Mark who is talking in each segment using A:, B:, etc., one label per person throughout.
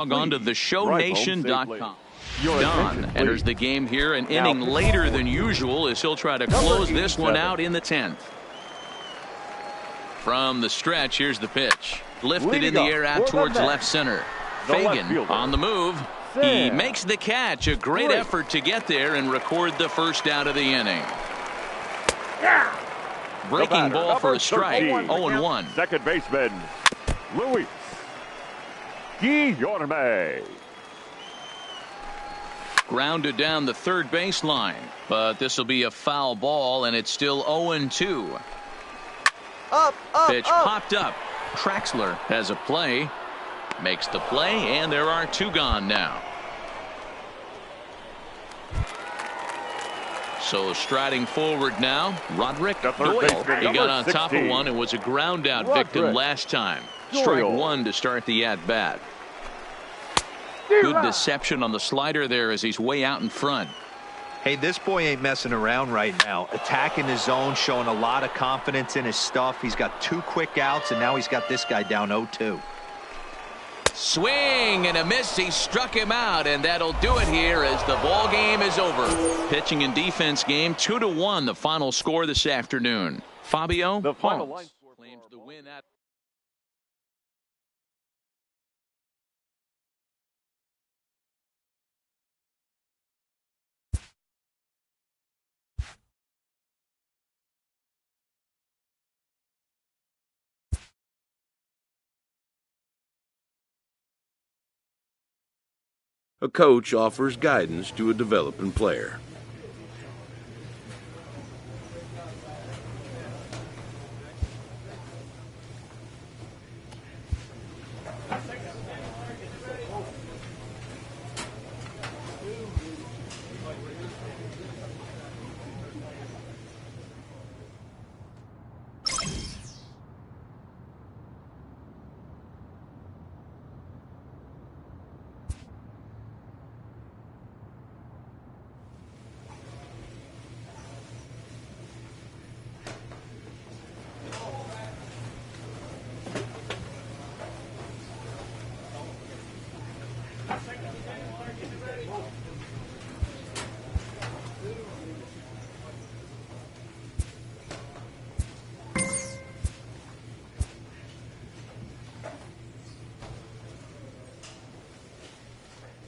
A: Log on to theshownation.com.
B: Don
A: enters the game here an inning later than usual as he'll try to close this one out in the 10th. From the stretch, here's the pitch. Lifted in the air out towards left center. Fagan on the move. He makes the catch. A great effort to get there and record the first out of the inning. Breaking ball for a strike. 0-1.
B: Second baseman, Luis Guillorme.
A: Grounded down the third baseline, but this will be a foul ball, and it's still 0-2. Pitch popped up. Traxler has a play, makes the play, and there are two gone now. So striding forward now, Roderick Doyle. He got on top of one and was a ground out victim last time. Strike one to start the at bat. Good deception on the slider there as he's way out in front.
C: Hey, this boy ain't messing around right now. Attacking his zone, showing a lot of confidence in his stuff. He's got two quick outs, and now he's got this guy down 0-2.
A: Swing and a miss. He struck him out, and that'll do it here as the ball game is over. Pitching and defense game 2-1. The final score this afternoon. Fabio Holmes claims the win at.
D: A coach offers guidance to a developing player.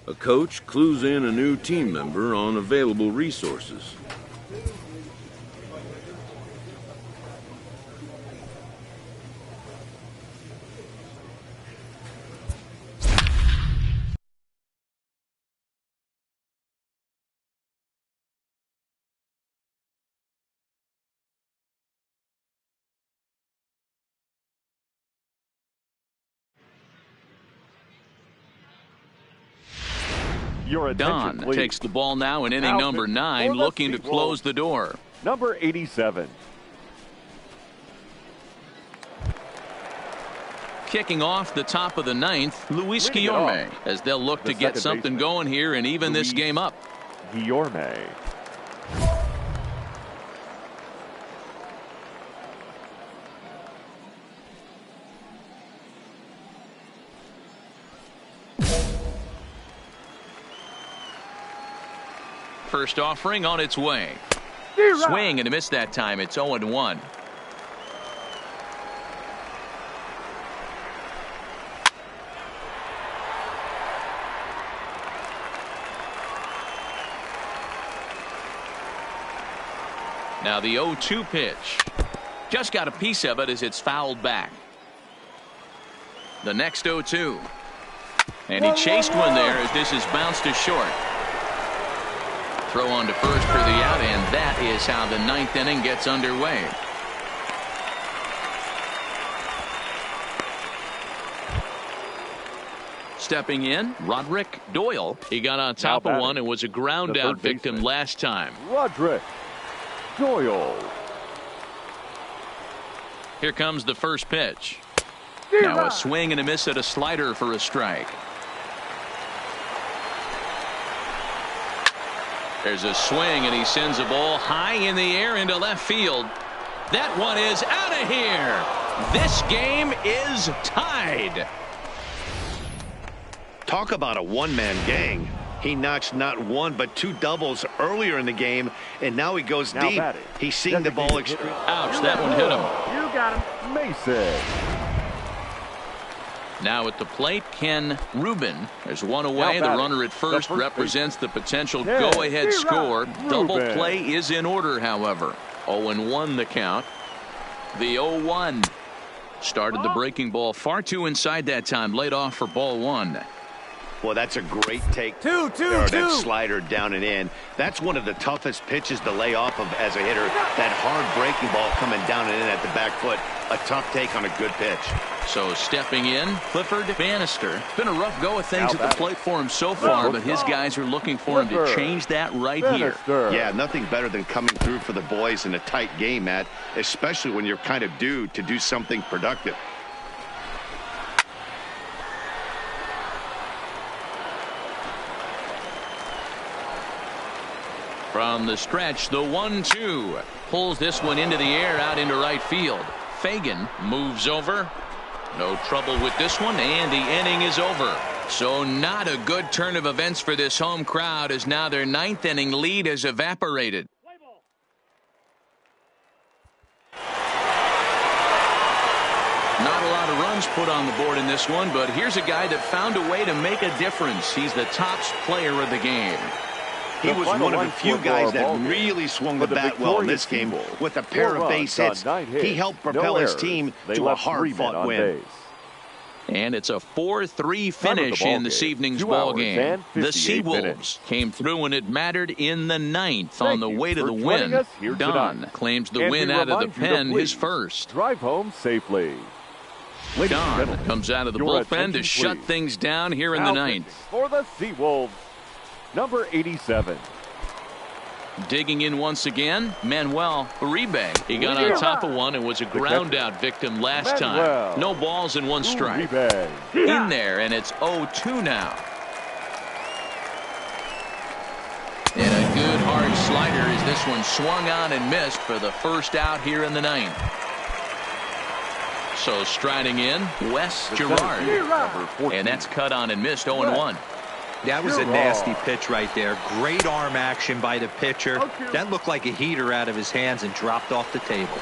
D: A coach clues in a new team member on available resources.
A: Don takes the ball now in inning number 9, looking to close the door.
B: Number 87.
A: Kicking off the top of the 9th, Luis Guillorme, as they'll look to get something going here and even this game up.
B: Guillorme.
A: First offering on its way. Swing and a miss that time. It's 0-1. Now the 0-2 pitch. Just got a piece of it as it's fouled back. The next 0-2. And he chased one there as this is bounced to short. Throw on to first for the out, and that is how the 9th inning gets underway. Stepping in, Roderick Doyle. He got on top of one and was a ground out victim last time.
B: Roderick Doyle.
A: Here comes the first pitch. Now a swing and a miss at a slider for a strike. There's a swing, and he sends a ball high in the air into left field. That one is out of here. This game is tied.
E: Talk about a one-man gang. He notched not one but two doubles earlier in the game, and now he goes deep. He's seeing the ball extreme.
A: Ouch, that one hit him.
B: You got him. Mason.
A: Now at the plate, Ken Rubin. There's one away. The runner at first represents the potential go-ahead score. Double play is in order, however. 0-1 the count. The 0-1 started the breaking ball far too inside that time. Laid off for ball one.
E: Well, that's a great take. That slider down and in. That's one of the toughest pitches to lay off of as a hitter. That hard breaking ball coming down and in at the back foot. A tough take on a good pitch.
A: So stepping in, Clifford Bannister. Been a rough go of things at the plate for him so far, but his guys are looking for him to change that right here.
E: Yeah, nothing better than coming through for the boys in a tight game, Matt, especially when you're kind of due to do something productive.
A: From the stretch, the 1-2 pulls this one into the air out into right field. Fagan moves over. No trouble with this one, and the inning is over. So not a good turn of events for this home crowd, as now their ninth inning lead has evaporated. Not a lot of runs put on the board in this one, but here's a guy that found a way to make a difference. He's the top player of the game.
E: He was one of the few guys that really swung the bat well in this game. With a pair of base hits, he helped propel his team to a hard-fought win.
A: And it's a 4-3 finish in this evening's ball game. The Seawolves came through when it mattered in the ninth on the way to the win. Don claims the win out of the pen, his first.
B: Drive home safely.
A: Don comes out of the bullpen to shut things down here in the ninth.
B: For the Seawolves, number 87.
A: Digging in once again, Manuel Uribe. He got on top of one and was a ground out victim last time. No balls and one strike. In there, and it's 0-2 now. And a good hard slider as this one swung on and missed for the first out here in the ninth. So striding in, Wes Girard. And that's cut on and missed 0-1.
C: That was a nasty pitch right there. Great arm action by the pitcher. That looked like a heater out of his hands and dropped off the table.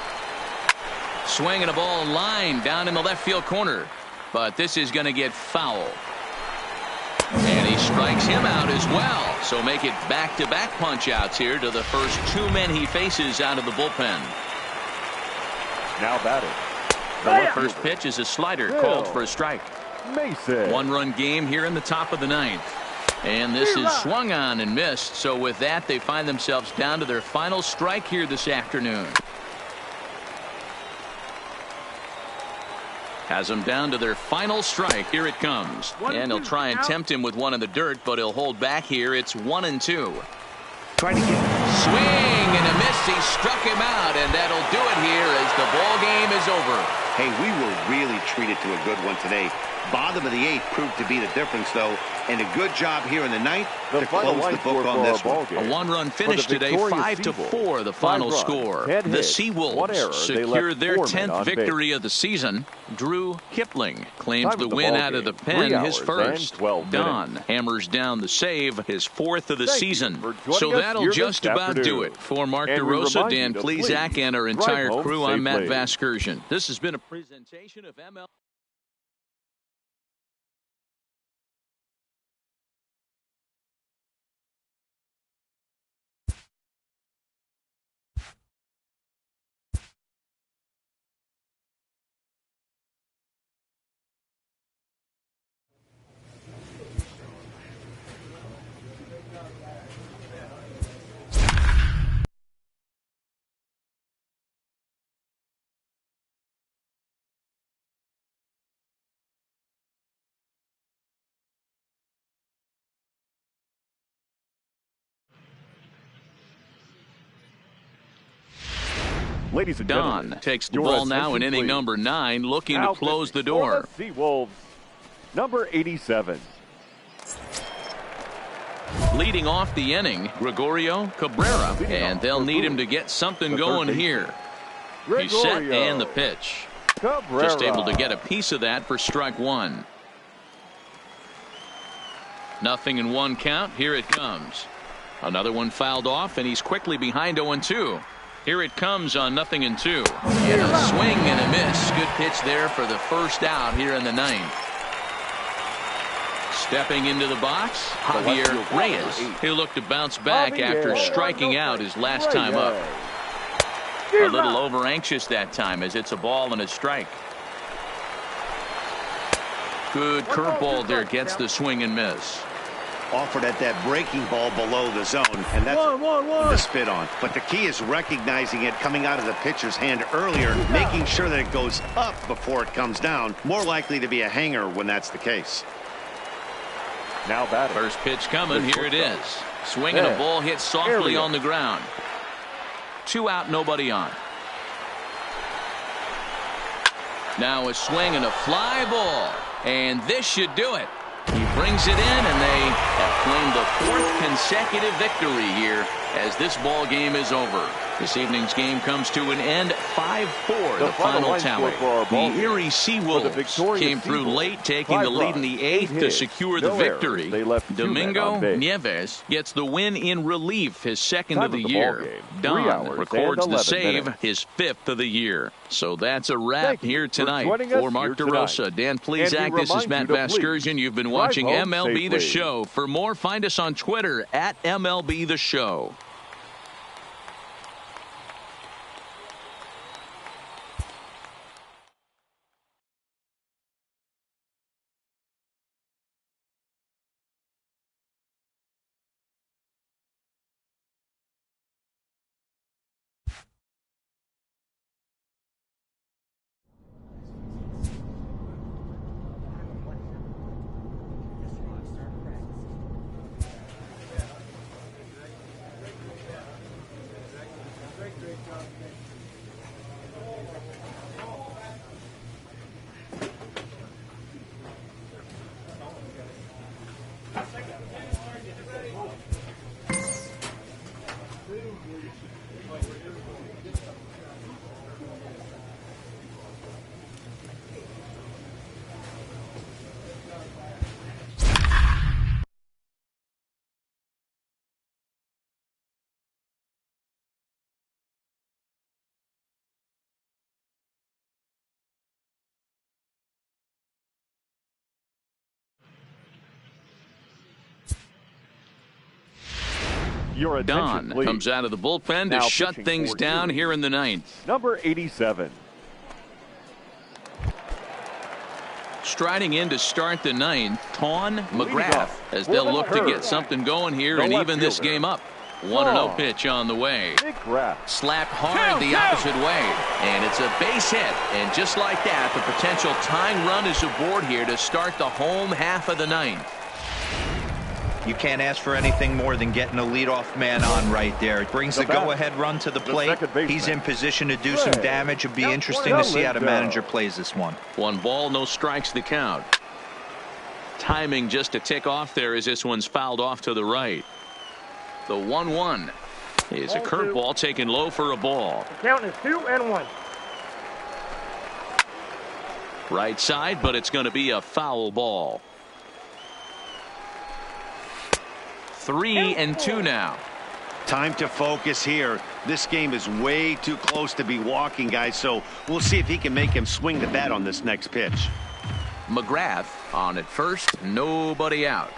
A: Swinging a ball line down in the left field corner. But this is going to get foul. And he strikes him out as well. So make it back-to-back punch-outs here to the first two men he faces out of the bullpen.
B: Now batting.
A: The first pitch is a slider called for a strike.
B: Mason.
A: One-run game here in the top of the ninth. And this is swung on and missed. So with that, they find themselves down to their final strike here this afternoon. Has them down to their final strike. Here it comes. And he'll try and tempt him with one in the dirt, but he'll hold back here. It's 1-2.
E: Trying to get
A: swing and a miss. He struck him out, and that'll do it here as the ball game is over.
E: Hey, we were really treated to a good one today. Bottom of the eighth proved to be the difference, though, and a good job here in the ninth to close the book on this one.
A: A one-run finish today, 5-4, the final score. The Seawolves secure their 10th victory of the season. Drew Kipling claims the win out of the pen, his first. Don hammers down the save, his fourth of the season. So that'll just about do it. For Mark DeRosa, Dan Plesac, and our entire crew, I'm Matt Vasgersian. This has been a presentation of ML.
B: Ladies and
A: Don takes the ball now in inning number 9, looking to close the door.
B: Seawolves, number 87.
A: Leading off the inning, Gregorio Cabrera, and they'll need him to get something going here. He's set and the pitch. Just able to get a piece of that for strike one. 0-1 count. Here it comes. Another one fouled off, and he's quickly behind 0-2. Here it comes on 0-2. And a swing and a miss. Good pitch there for the first out here in the 9th. Stepping into the box, Javier Reyes. He'll look to bounce back after striking out his last time up. A little over anxious that time as it's a ball and a strike. Good curveball there, gets the swing and miss.
E: Offered at that breaking ball below the zone, and that's the spit on. But the key is recognizing it coming out of the pitcher's hand earlier, making sure that it goes up before it comes down. More likely to be a hanger when that's the case.
B: Now batting.
A: First pitch coming. Here it is. Swinging a ball hit softly on the ground. 2 out, nobody on. Now a swing and a fly ball. And this should do it. He brings it in, and they have claimed the 4th consecutive victory here as this ball game is over. This evening's game comes to an end, 5-4, the final tally. The Erie Seawolves came through late, taking the lead in the 8th to secure the victory. Domingo Nieves gets the win in relief, his 2nd of the year. Don records the save, his 5th of the year. So that's a wrap here tonight. For Mark DeRosa, Dan Plesac, this is Matt Vasgersian. You've been watching MLB The Show. For more, find us on Twitter at MLB The Show. Don comes out of the bullpen to shut things down here in the 9th.
B: Number 87.
A: Striding in to start the 9th, Ton McGrath, as they'll look to get something going here and even this game up. 1-0 pitch on the way. Slapped hard the opposite way, and it's a base hit. And just like that, the potential tying run is aboard here to start the home half of the 9th.
C: You can't ask for anything more than getting a leadoff man on right there. It brings the go-ahead run to the plate. He's in position to do some damage. It'd be interesting to see how the manager plays this one.
A: 1 ball, no strikes the count. Timing just a tick off there as this one's fouled off to the right. The 1-1 is a curveball taken low for a ball.
F: The count is 2-1.
A: Right side, but it's going to be a foul ball. 3-2 now.
E: Time to focus here. This game is way too close to be walking, guys, so we'll see if he can make him swing the bat on this next pitch.
A: McGrath on at first, nobody out.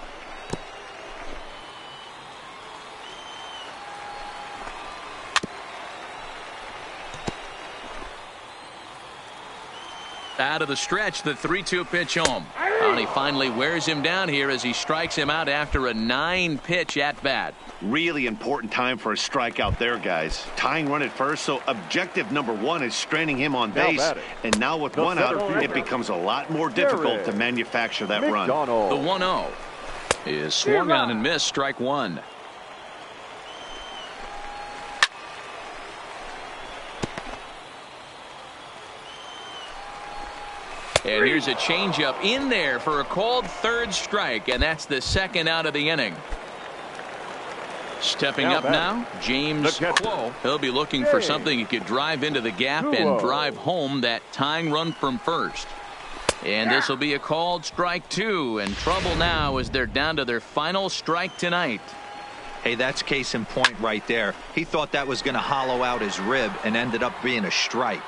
A: Out of the stretch, the 3-2 pitch home. And he finally wears him down here as he strikes him out after a 9-pitch at bat.
E: Really important time for a strikeout there, guys. Tying run at first, so objective number 1 is straining him on base. And now with 1 out, it becomes a lot more difficult to manufacture that run.
A: The 1-0 is swung on and missed, strike 1. And here's a changeup in there for a called 3rd strike, and that's the 2nd out of the inning. Stepping up now, James Quo. He'll be looking for something he could drive into the gap and drive home that tying run from first. And this will be a called strike 2. And trouble now as they're down to their final strike tonight.
C: Hey, that's case in point right there. He thought that was going to hollow out his rib and ended up being a strike.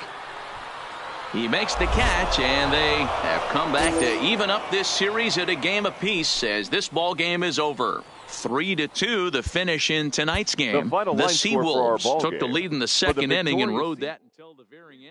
A: He makes the catch, and they have come back to even up this series at a game apiece as this ball game is over. 3-2 the finish in tonight's game. The Seawolves took the lead in the second inning and rode that until the very end.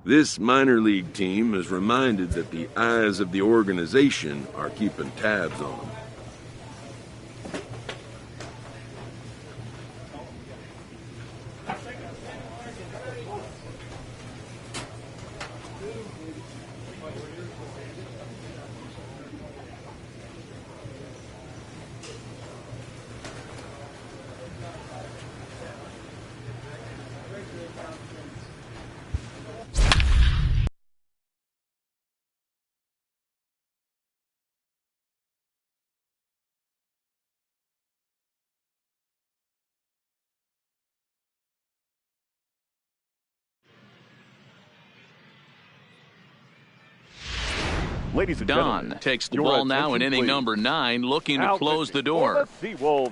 D: This minor league team is reminded that the eyes of the organization are keeping tabs on them.
B: Ladies and
A: Don takes the ball now in inning number 9, looking to close the door.
B: Seawolves,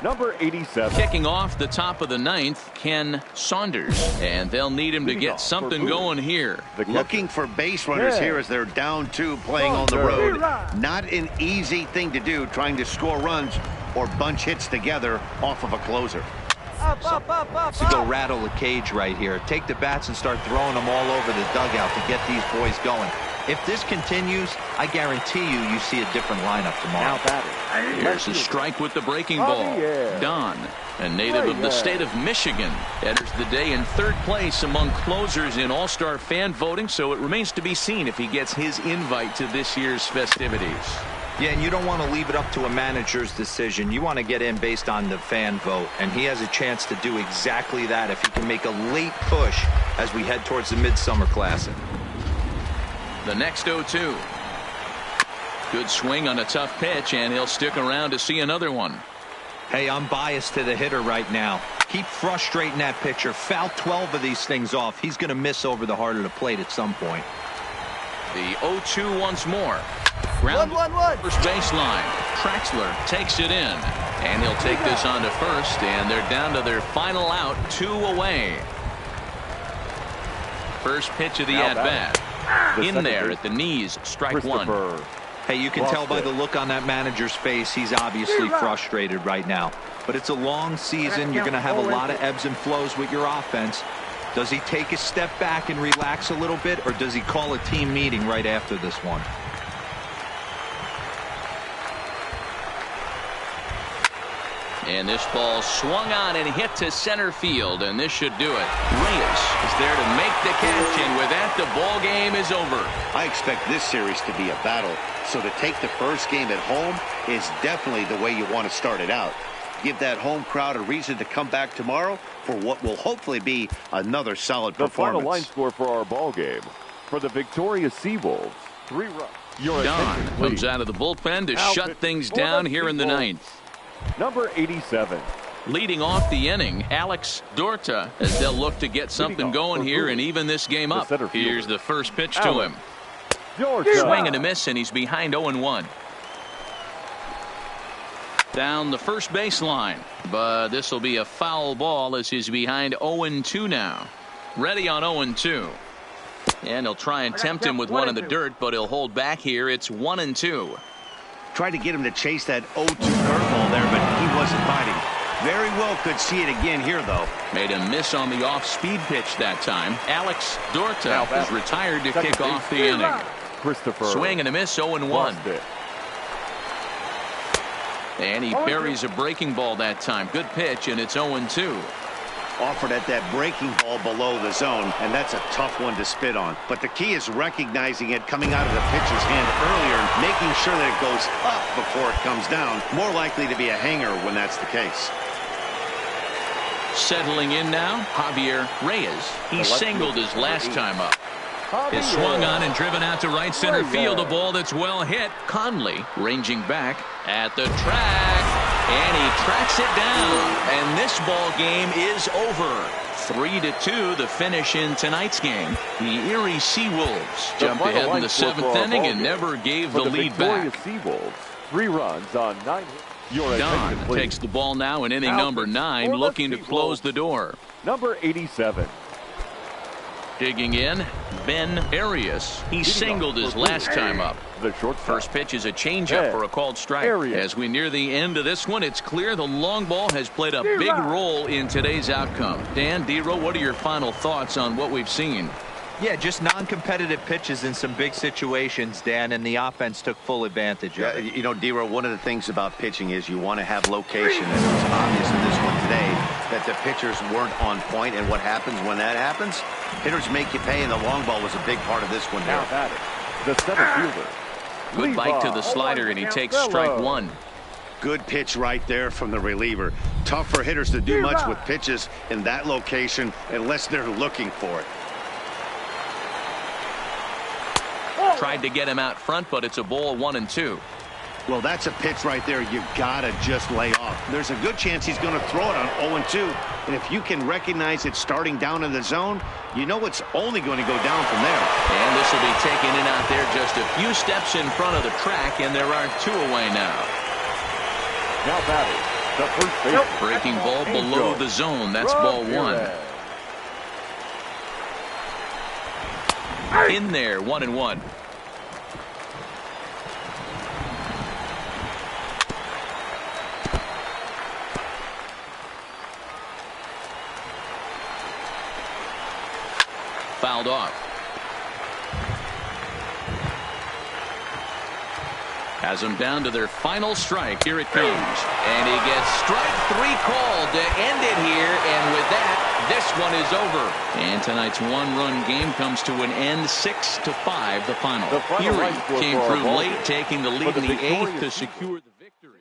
B: number 87.
A: Kicking off the top of the 9th, Ken Saunders, and they'll need him to get something going here.
E: Looking for base runners here as they're down 2 playing on the road. Not an easy thing to do, trying to score runs or bunch hits together off of a closer.
C: To go rattle the cage right here. Take the bats and start throwing them all over the dugout to get these boys going. If this continues, I guarantee you see a different lineup tomorrow.
A: Here's a strike with the breaking ball. Don, a native of the state of Michigan, enters the day in 3rd place among closers in All-Star fan voting, so it remains to be seen if he gets his invite to this year's festivities.
C: Yeah, and you don't want to leave it up to a manager's decision. You want to get in based on the fan vote, and he has a chance to do exactly that if he can make a late push as we head towards the Midsummer Classic.
A: The next 0-2. Good swing on a tough pitch, and he'll stick around to see another one.
C: Hey, I'm biased to the hitter right now. Keep frustrating that pitcher. Foul 12 of these things off. He's going to miss over the heart of the plate at some point.
A: The 0-2 once more. Ground first baseline. Traxler takes it in, and he'll take this on to first, and they're down to their final out, 2 away. First pitch of the at-bat. In there at the knees, strike 1.
C: Hey, you can tell by the look on that manager's face, he's obviously frustrated right now. But it's a long season. You're going to have a lot of ebbs and flows with your offense. Does he take a step back and relax a little bit, or does he call a team meeting right after this one?
A: And this ball swung on and hit to center field, and this should do it. Reyes is there to make the catch, and with that, the ball game is over.
E: I expect this series to be a battle, so to take the first game at home is definitely the way you want to start it out. Give that home crowd a reason to come back tomorrow for what will hopefully be another solid performance.
B: The final line score for our ball game. For the victorious Seawolves, 3 runs.
A: Don comes out of the bullpen to shut things down here in the ninth.
B: Number 87.
A: Leading off the inning, Alex Dorta, as they'll look to get something going here and even this game up. Here's the first pitch to him. Swing and a miss, and he's behind 0-1. Down the first baseline, but this will be a foul ball as he's behind 0-2 now. Ready on 0-2. And he'll try and tempt him with one in the dirt, but he'll hold back here. It's 1-2.
E: Tried to get him to chase that 0-2 curveball there, but he wasn't biting. Very well could see it again here, though.
A: Made a miss on the off-speed pitch that time. Alex Dorta is retired to kick off the inning. Swing and a miss, 0-1. And he buries a breaking ball that time. Good pitch, and it's 0-2.
E: Offered at that breaking ball below the zone, and that's a tough one to spit on. But the key is recognizing it coming out of the pitcher's hand earlier and making sure that it goes up before it comes down. More likely to be a hanger when that's the case.
A: Settling in now, Javier Reyes. He singled his last time up. Is swung on and driven out to right center field. A ball that's well hit. Conley ranging back at the track, and he tracks it down. And this ball game is over. 3-2, the finish in tonight's game. The Erie Seawolves jumped ahead in the 7th inning and never gave the lead back.
B: Seawolves, 3 runs on 9 hits.
A: Don takes the ball now in inning number 9, looking to close the door.
B: Number 87.
A: Digging in, Ben Arias. He singled his last time up. First pitch is a changeup for a called strike. As we near the end of this one, it's clear the long ball has played a big role in today's outcome. Dan, Dero, what are your final thoughts on what we've seen?
C: Yeah, just non-competitive pitches in some big situations, Dan, and the offense took full advantage of it.
E: You know, Dero, one of the things about pitching is you want to have location, and it was obvious in this one today that the pitchers weren't on point, and what happens when that happens? Hitters make you pay, and the long ball was a big part of this one here.
B: The center fielder.
A: Good bite to the slider, and he takes strike 1.
E: Good pitch right there from the reliever. Tough for hitters to do much with pitches in that location unless they're looking for it.
A: Tried to get him out front, but it's a ball, 1-2.
E: Well, that's a pitch right there you gotta just lay off. There's a good chance he's going to throw it on 0-2. And if you can recognize it starting down in the zone, you know it's only going to go down from there.
A: And this will be taken in out there just a few steps in front of the track, and there are 2 away now.
B: Now batting, the first base.
A: Breaking ball below the zone. That's ball 1. In there, 1-1. Fouled off. Has them down to their final strike. Here it comes. And he gets strike 3 called to end it here. And with that, this one is over. And tonight's 1-run game comes to an end, 6-5, the final. Erie came through late, taking the lead in the 8th to secure the victory.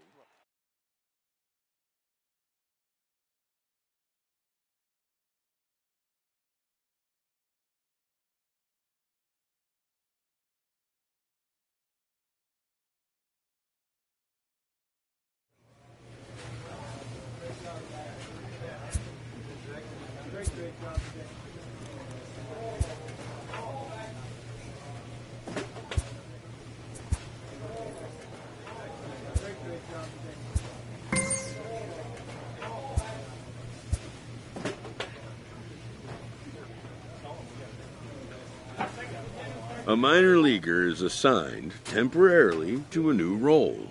D: A minor leaguer is assigned temporarily to a new role.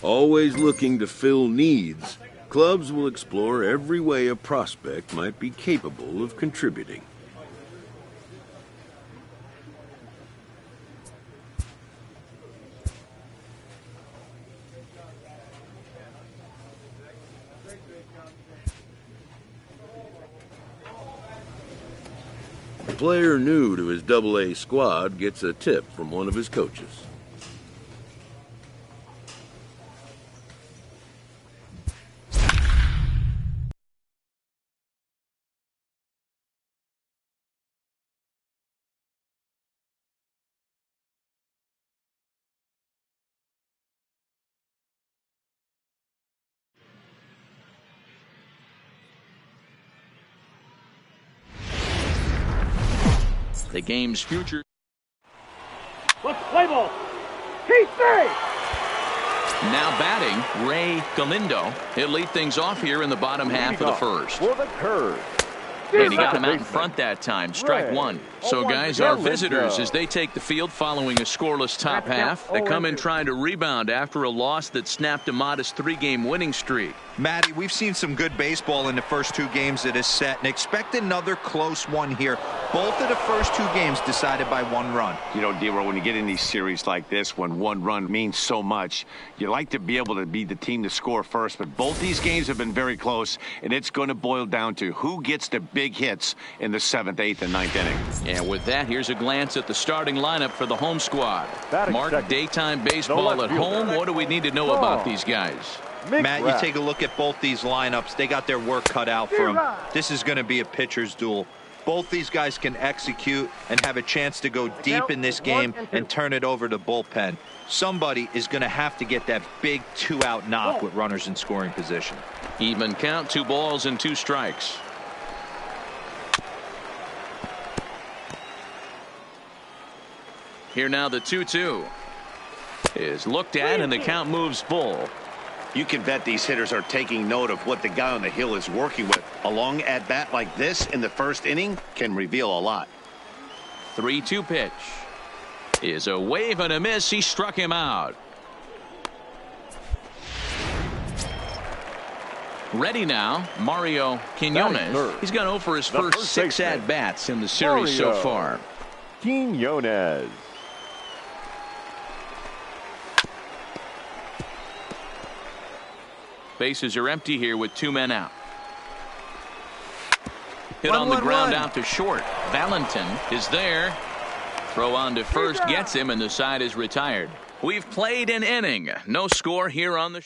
D: Always looking to fill needs, clubs will explore every way a prospect might be capable of contributing. A player new to his AA squad gets a tip from one of his coaches.
A: The game's future.
F: Let's play ball. He's safe.
A: Now batting, Ray Galindo. He'll lead things off here in the bottom half of the first.
B: For the curve.
A: And he got him out in front that time. Strike one. So, guys, our visitors, as they take the field following a scoreless top half, they come in trying to rebound after a loss that snapped a modest 3-game winning streak.
C: Matty, we've seen some good baseball in the first 2 games that is set, and expect another close one here. Both of the first 2 games decided by 1 run.
E: You know, D-Roll, when you get in these series like this, when 1 run means so much, you like to be able to be the team to score first. But both these games have been very close, and it's going to boil down to who gets the big hits in the 7th, 8th, and 9th inning.
A: And with that, here's a glance at the starting lineup for the home squad. Mark,
B: second.
A: Daytime baseball at home. What do we need to know about these guys?
C: Matt, you take a look at both these lineups. They got their work cut out for them. This is going to be a pitcher's duel. Both these guys can execute and have a chance to go deep in this game and turn it over to bullpen. Somebody is going to have to get that big 2-out knock with runners in scoring position.
A: Even count, 2 balls and 2 strikes. Here now the 2-2 is looked at, and the count moves full.
E: You can bet these hitters are taking note of what the guy on the hill is working with. A long at-bat like this in the first inning can reveal a lot.
A: 3-2 pitch is a wave and a miss. He struck him out. Ready now, Mario Quinones. He's gone 0 for his first 6 at-bats in the series so far.
B: Quinones.
A: Bases are empty here with 2 men out. Hit on the ground out to short. Valentin is there. Throw on to first gets him, and the side is retired. We've played an inning. No score here on the.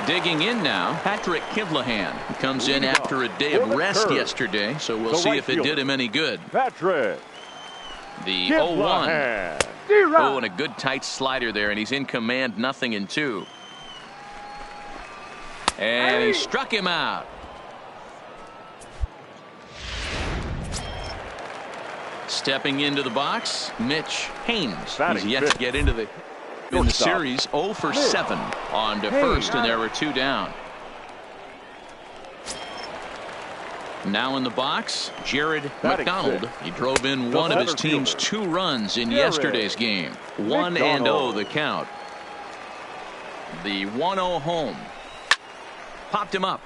A: Digging in now, Patrick Kivlahan comes in after a day of rest yesterday, so we'll see if it did him any good.
B: Patrick.
A: The 0-1. Oh, and a good tight slider there, and he's in command, 0-2. And he struck him out. Stepping into the box, Mitch Haynes. He's yet to get into the series. 0 for 7 on to first, and there were 2 down. Now in the box, Jared McDonald. He drove in one of his team's 2 runs in yesterday's game. 1-0 the count. The 1-0 home. Popped him up.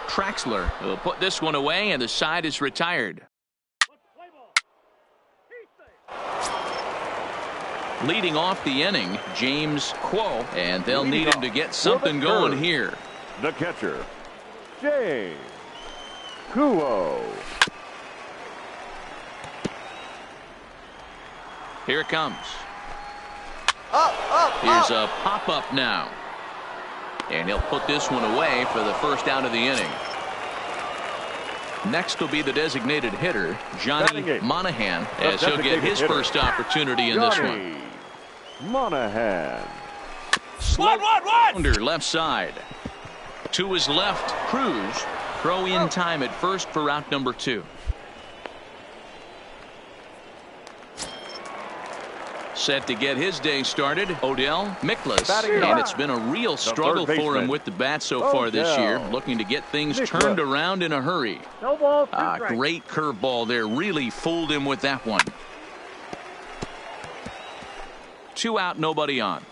A: Traxler will put this one away, and the side is retired. Leading off the inning, James Quo, and they'll need him to get something going here.
B: The catcher, James Quo.
A: Here it comes. Here's a pop-up now. And he'll put this one away for the first out of the inning. Next will be the designated hitter, Johnny Monahan, as he'll get his first opportunity in this one.
B: Monahan.
A: Under left side. To his left, Cruz. Throw in time at first for out number 2. Set to get his day started, Odell Miklas. And it's been a real struggle for him with the bat so far this year, looking to get things turned around in a hurry. Great curveball there, really fooled him with that one. 2 out, nobody on.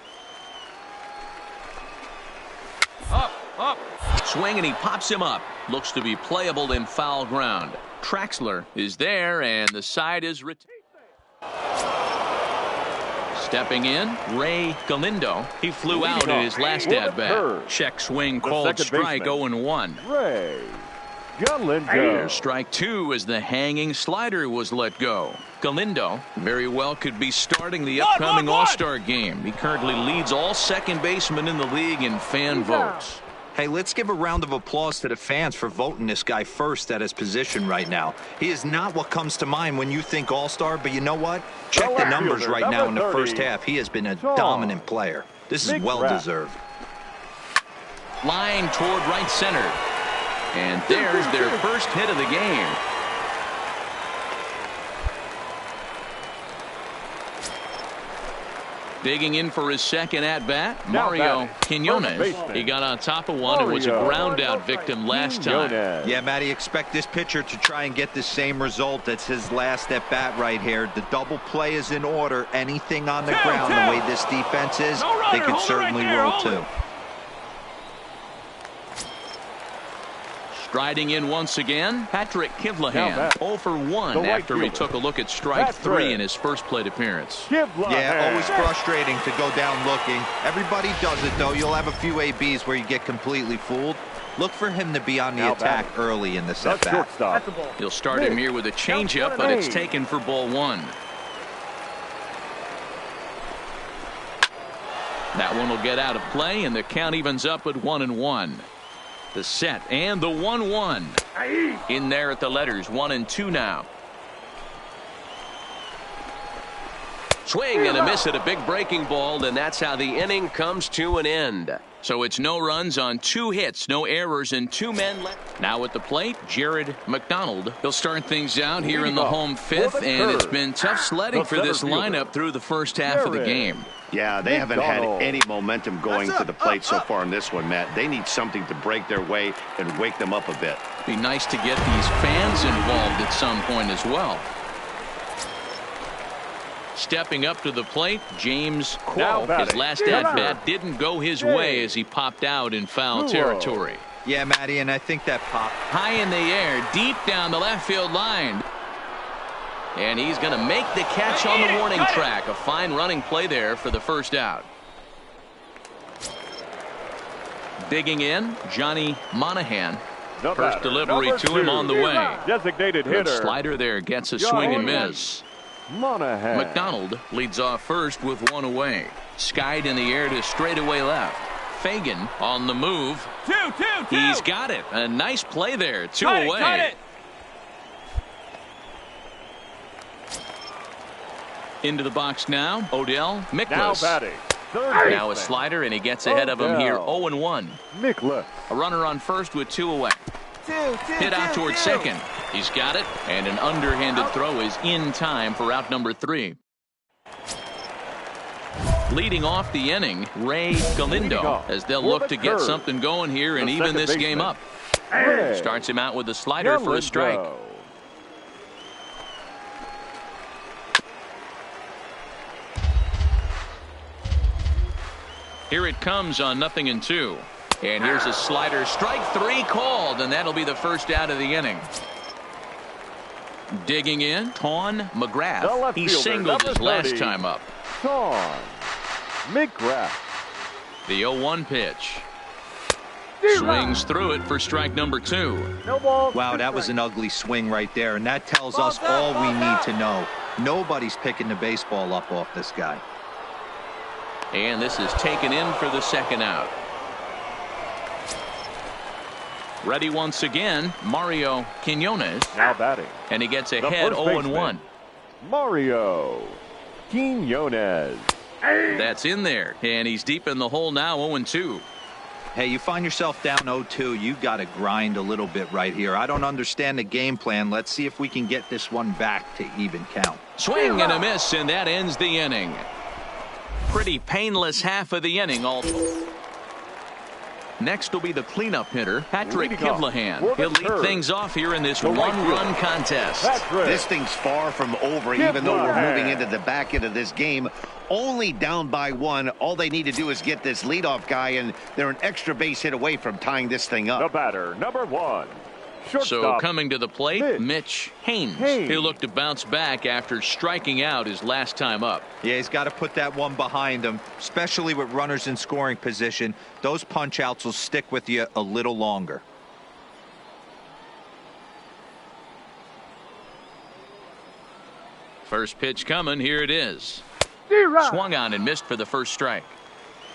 A: Up. Swing, and he pops him up. Looks to be playable in foul ground. Traxler is there, and the side is retained. Stepping in, Ray Galindo. He flew out in his last at-bat. Check swing called strike, 0-1.
B: Ray Galindo.
A: Here's strike 2 as the hanging slider was let go. Galindo very well could be starting the upcoming All-Star game. He currently leads all second basemen in the league in fan votes.
C: Hey, let's give a round of applause to the fans for voting this guy first at his position right now. He is not what comes to mind when you think All-Star, but you know what? Check the numbers right now in the first half. He has been a dominant player. This is well-deserved.
A: Line toward right center. And there's their first hit of the game. Digging in for his second at-bat, Mario Quinones. He got on top of one and was a ground-out victim last time.
C: Yeah, Matty, expect this pitcher to try and get the same result. That's his last at-bat right here. The double play is in order. Anything on the ground, the way this defense is, they could certainly roll too.
A: Striding in once again, Patrick Kivlahan, 0 for 1 after he took a look at strike 3 in his first plate appearance.
C: Yeah, always frustrating to go down looking. Everybody does it, though. You'll have a few ABs where you get completely fooled. Look for him to be on the attack early in the at-bat.
A: He'll start him here with a changeup, but it's taken for ball 1. That one will get out of play, and the count evens up at 1-1. The set and the 1-1 in there at the letters. 1-2 now. Swing and a miss at a big breaking ball, and that's how the inning comes to an end. So it's no runs on 2 hits, no errors, and 2 men left. Now at the plate, Jared McDonald. He'll start things out here in the home 5th, and it's been tough sledding for this lineup through the first half of the game.
E: Yeah, they haven't had any momentum going to the plate so far in this one, Matt. They need something to break their way and wake them up a bit.
A: Be nice to get these fans involved at some point as well. Stepping up to the plate, James Crow. His last at-bat didn't go his way as he popped out in foul territory.
C: Yeah, Matty, and I think that pop.
A: High in the air, deep down the left field line. And he's going to make the catch on the warning track. A fine running play there for the first out. Digging in, Johnny Monahan. First delivery to him on the way.
B: Designated hitter.
A: Slider there gets a swing and miss.
B: Monahan.
A: McDonald leads off first with 1 away. Skied in the air to straightaway left. Fagan on the move. He's got it. A nice play there. 2 away. Into the box now, Odell Miklas.
B: Now batting.
A: Now a slider, and he gets ahead of him here. 0-1.
B: Miklas.
A: A runner on first with 2 away. Hit out towards second. He's got it, and an underhanded throw is in time for out number 3. Leading off the inning, Ray Galindo, as they'll look to get something going here and even this game up. Starts him out with a slider for a strike. Here it comes on 0-2. And here's a slider. Strike 3 called, and that'll be the first out of the inning. Digging in, Ton McGrath. He singled his last time up.
B: Ton McGrath.
A: The 0-1 pitch. Swings through it for strike number 2.
C: Wow, that was an ugly swing right there, and that tells us all we need to know. Nobody's picking the baseball up off this guy.
A: And this is taken in for the second out. Ready once again, Mario Quinones.
B: Now batting.
A: And he gets ahead 0-1.
B: Mario Quinones.
A: That's in there. And he's deep in the hole now, 0-2.
C: Hey, you find yourself down 0-2. You got to grind a little bit right here. I don't understand the game plan. Let's see if we can get this one back to even count.
A: Swing and a miss, and that ends the inning. pretty painless half of the inning. Next will be the cleanup hitter, Patrick Kivlahan. He'll lead things off here in this one-run contest.
E: This thing's far from over, even though we're moving into the back end of this game. Only down by one. All they need to do is get this leadoff guy, and they're an extra base hit away from tying this thing up.
B: The batter, number 1.
A: So coming to the plate, Mitch Haynes. He'll look to bounce back after striking out his last time up.
C: Yeah, he's got to put that one behind him, especially with runners in scoring position. Those punch outs will stick with you a little longer.
A: First pitch coming. Here it is. Swung on and missed for the first strike.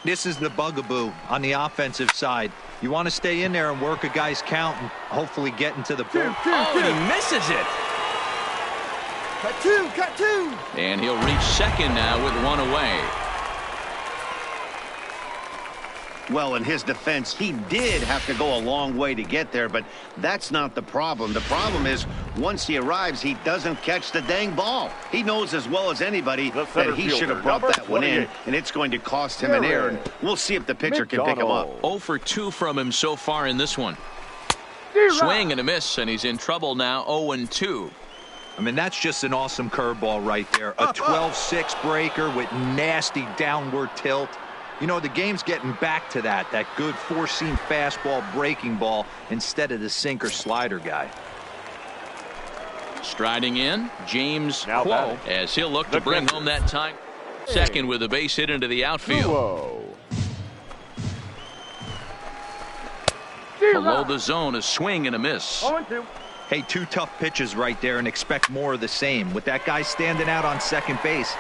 C: This is the bugaboo on the offensive side. You want to stay in there and work a guy's count and hopefully get into the boat.
A: He misses it.
F: Cut two.
A: And he'll reach second now with one away.
E: Well, in his defense, he did have to go a long way to get there, but that's not the problem. The problem is once he arrives, he doesn't catch the dang ball. He knows as well as anybody that he should have brought that one in, and it's going to cost him an error. And we'll see if the pitcher can pick him up.
A: 0 for 2 from him so far in this one. Swing and a miss, and he's in trouble now. 0-2.
C: I mean, that's just an awesome curveball right there. A 12-6 breaker with nasty downward tilt. You know, the game's getting back to that good four-seam fastball breaking ball instead of the sinker slider guy.
A: Striding in, James Quo, as he'll look to bring home that time. Second with a base hit into the outfield. Below the zone, a swing and a miss.
F: 0-2.
C: Hey, 2 tough pitches right there, and expect more of the same. With that guy standing out on second base,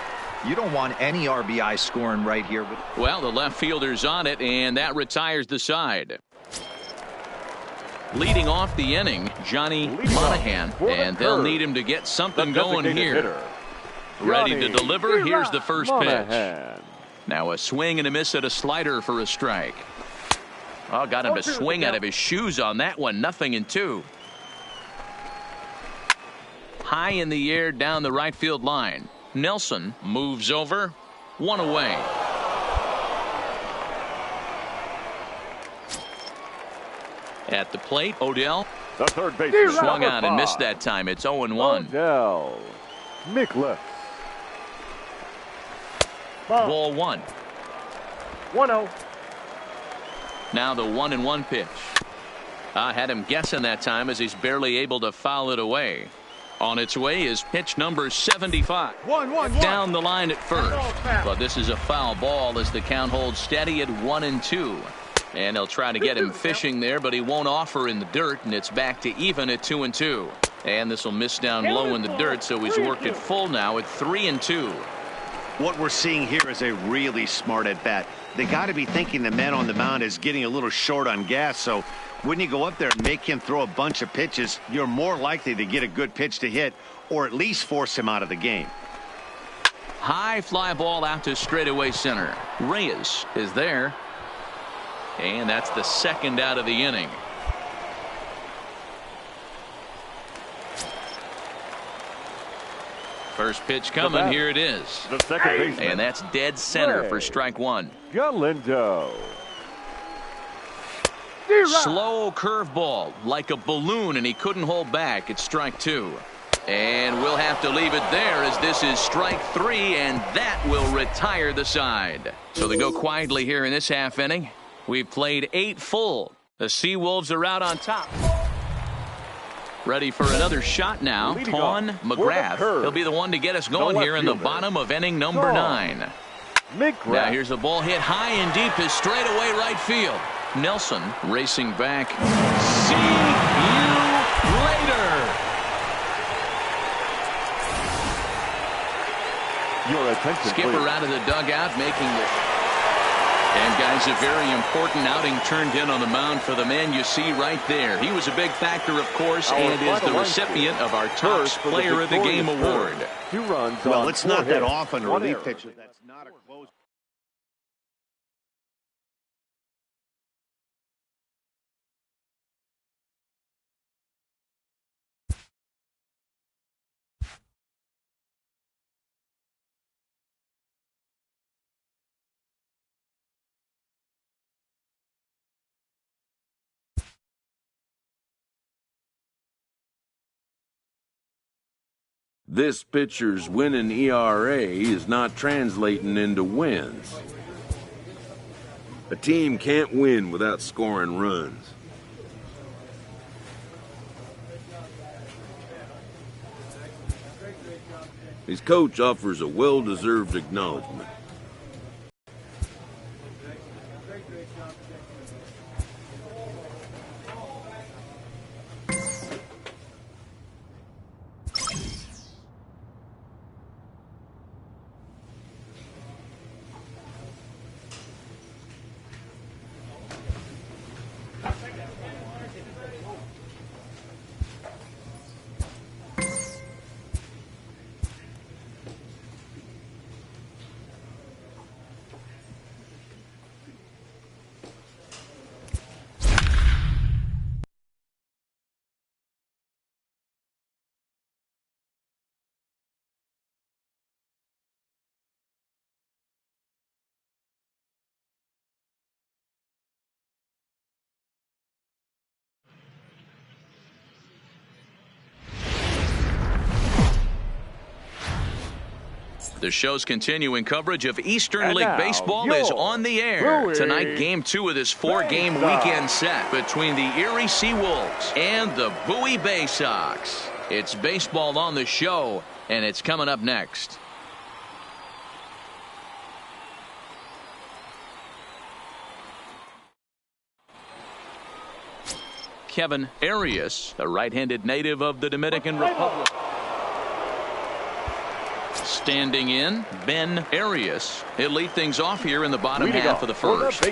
C: you don't want any RBI scoring right here.
A: Well, the left fielder's on it, and that retires the side. Leading off the inning, Johnny Monahan, and they'll need him to get something going here. Ready to deliver. Here's the first pitch. Now a swing and a miss at a slider for a strike. Oh, got him to swing out of his shoes on that one. 0-2. High in the air down the right field line. Nelson moves over. One away. At the plate, Odell.
B: The third base
A: Swung on and missed that time. It's 0-1.
B: Odell Nicholas.
A: Ball 1.
F: 1-0.
A: Now the 1-1 pitch. I had him guessing that time as he's barely able to foul it away. On its way is pitch number 75. Down the line at first. But this is a foul ball as the count holds steady at 1-2. And they'll try to get him fishing there, but he won't offer in the dirt, and it's back to even at 2-2. And this will miss down low in the dirt, so he's worked it full now at 3-2.
E: What we're seeing here is a really smart at bat. They got to be thinking the man on the mound is getting a little short on gas, so when you go up there and make him throw a bunch of pitches, you're more likely to get a good pitch to hit or at least force him out of the game.
A: High fly ball out to straightaway center. Reyes is there. And that's the second out of the inning. First pitch coming. Here it is.
B: The second baseman.
A: And that's dead center for strike 1.
B: Galindo.
A: Slow curveball like a balloon, and he couldn't hold back. It's strike 2. And we'll have to leave it there as this is strike 3, and that will retire the side. So they go quietly here in this half inning. We've played 8 full. The Seawolves are out on top. Ready for another shot now. Ton McGrath. He'll be the one to get us going here in the bottom of inning number 9. Now here's a ball hit high and deep to straightaway right field. Nelson racing back. See you later.
B: Your attention,
A: Skipper
B: please.
A: out of the dugout making the... And guys, a very important outing turned in on the mound for the man you see right there. He was a big factor, of course, and is the recipient of our top player of the game award.
B: 2 runs.
E: Well, it's not that often a relief pitcher that's not a close.
D: This pitcher's winning ERA is not translating into wins. A team can't win without scoring runs. His coach offers a well-deserved acknowledgement.
A: The show's continuing coverage of Eastern League Baseball is on the air. Tonight, Game 2 of this 4-game weekend set between the Erie Seawolves and the Bowie Bay Sox. It's baseball on the show, and it's coming up next. Kevin Arias, a right-handed native of the Dominican Republic. Standing in, Ben Arias. He'll lead things off here in the bottom half of the first.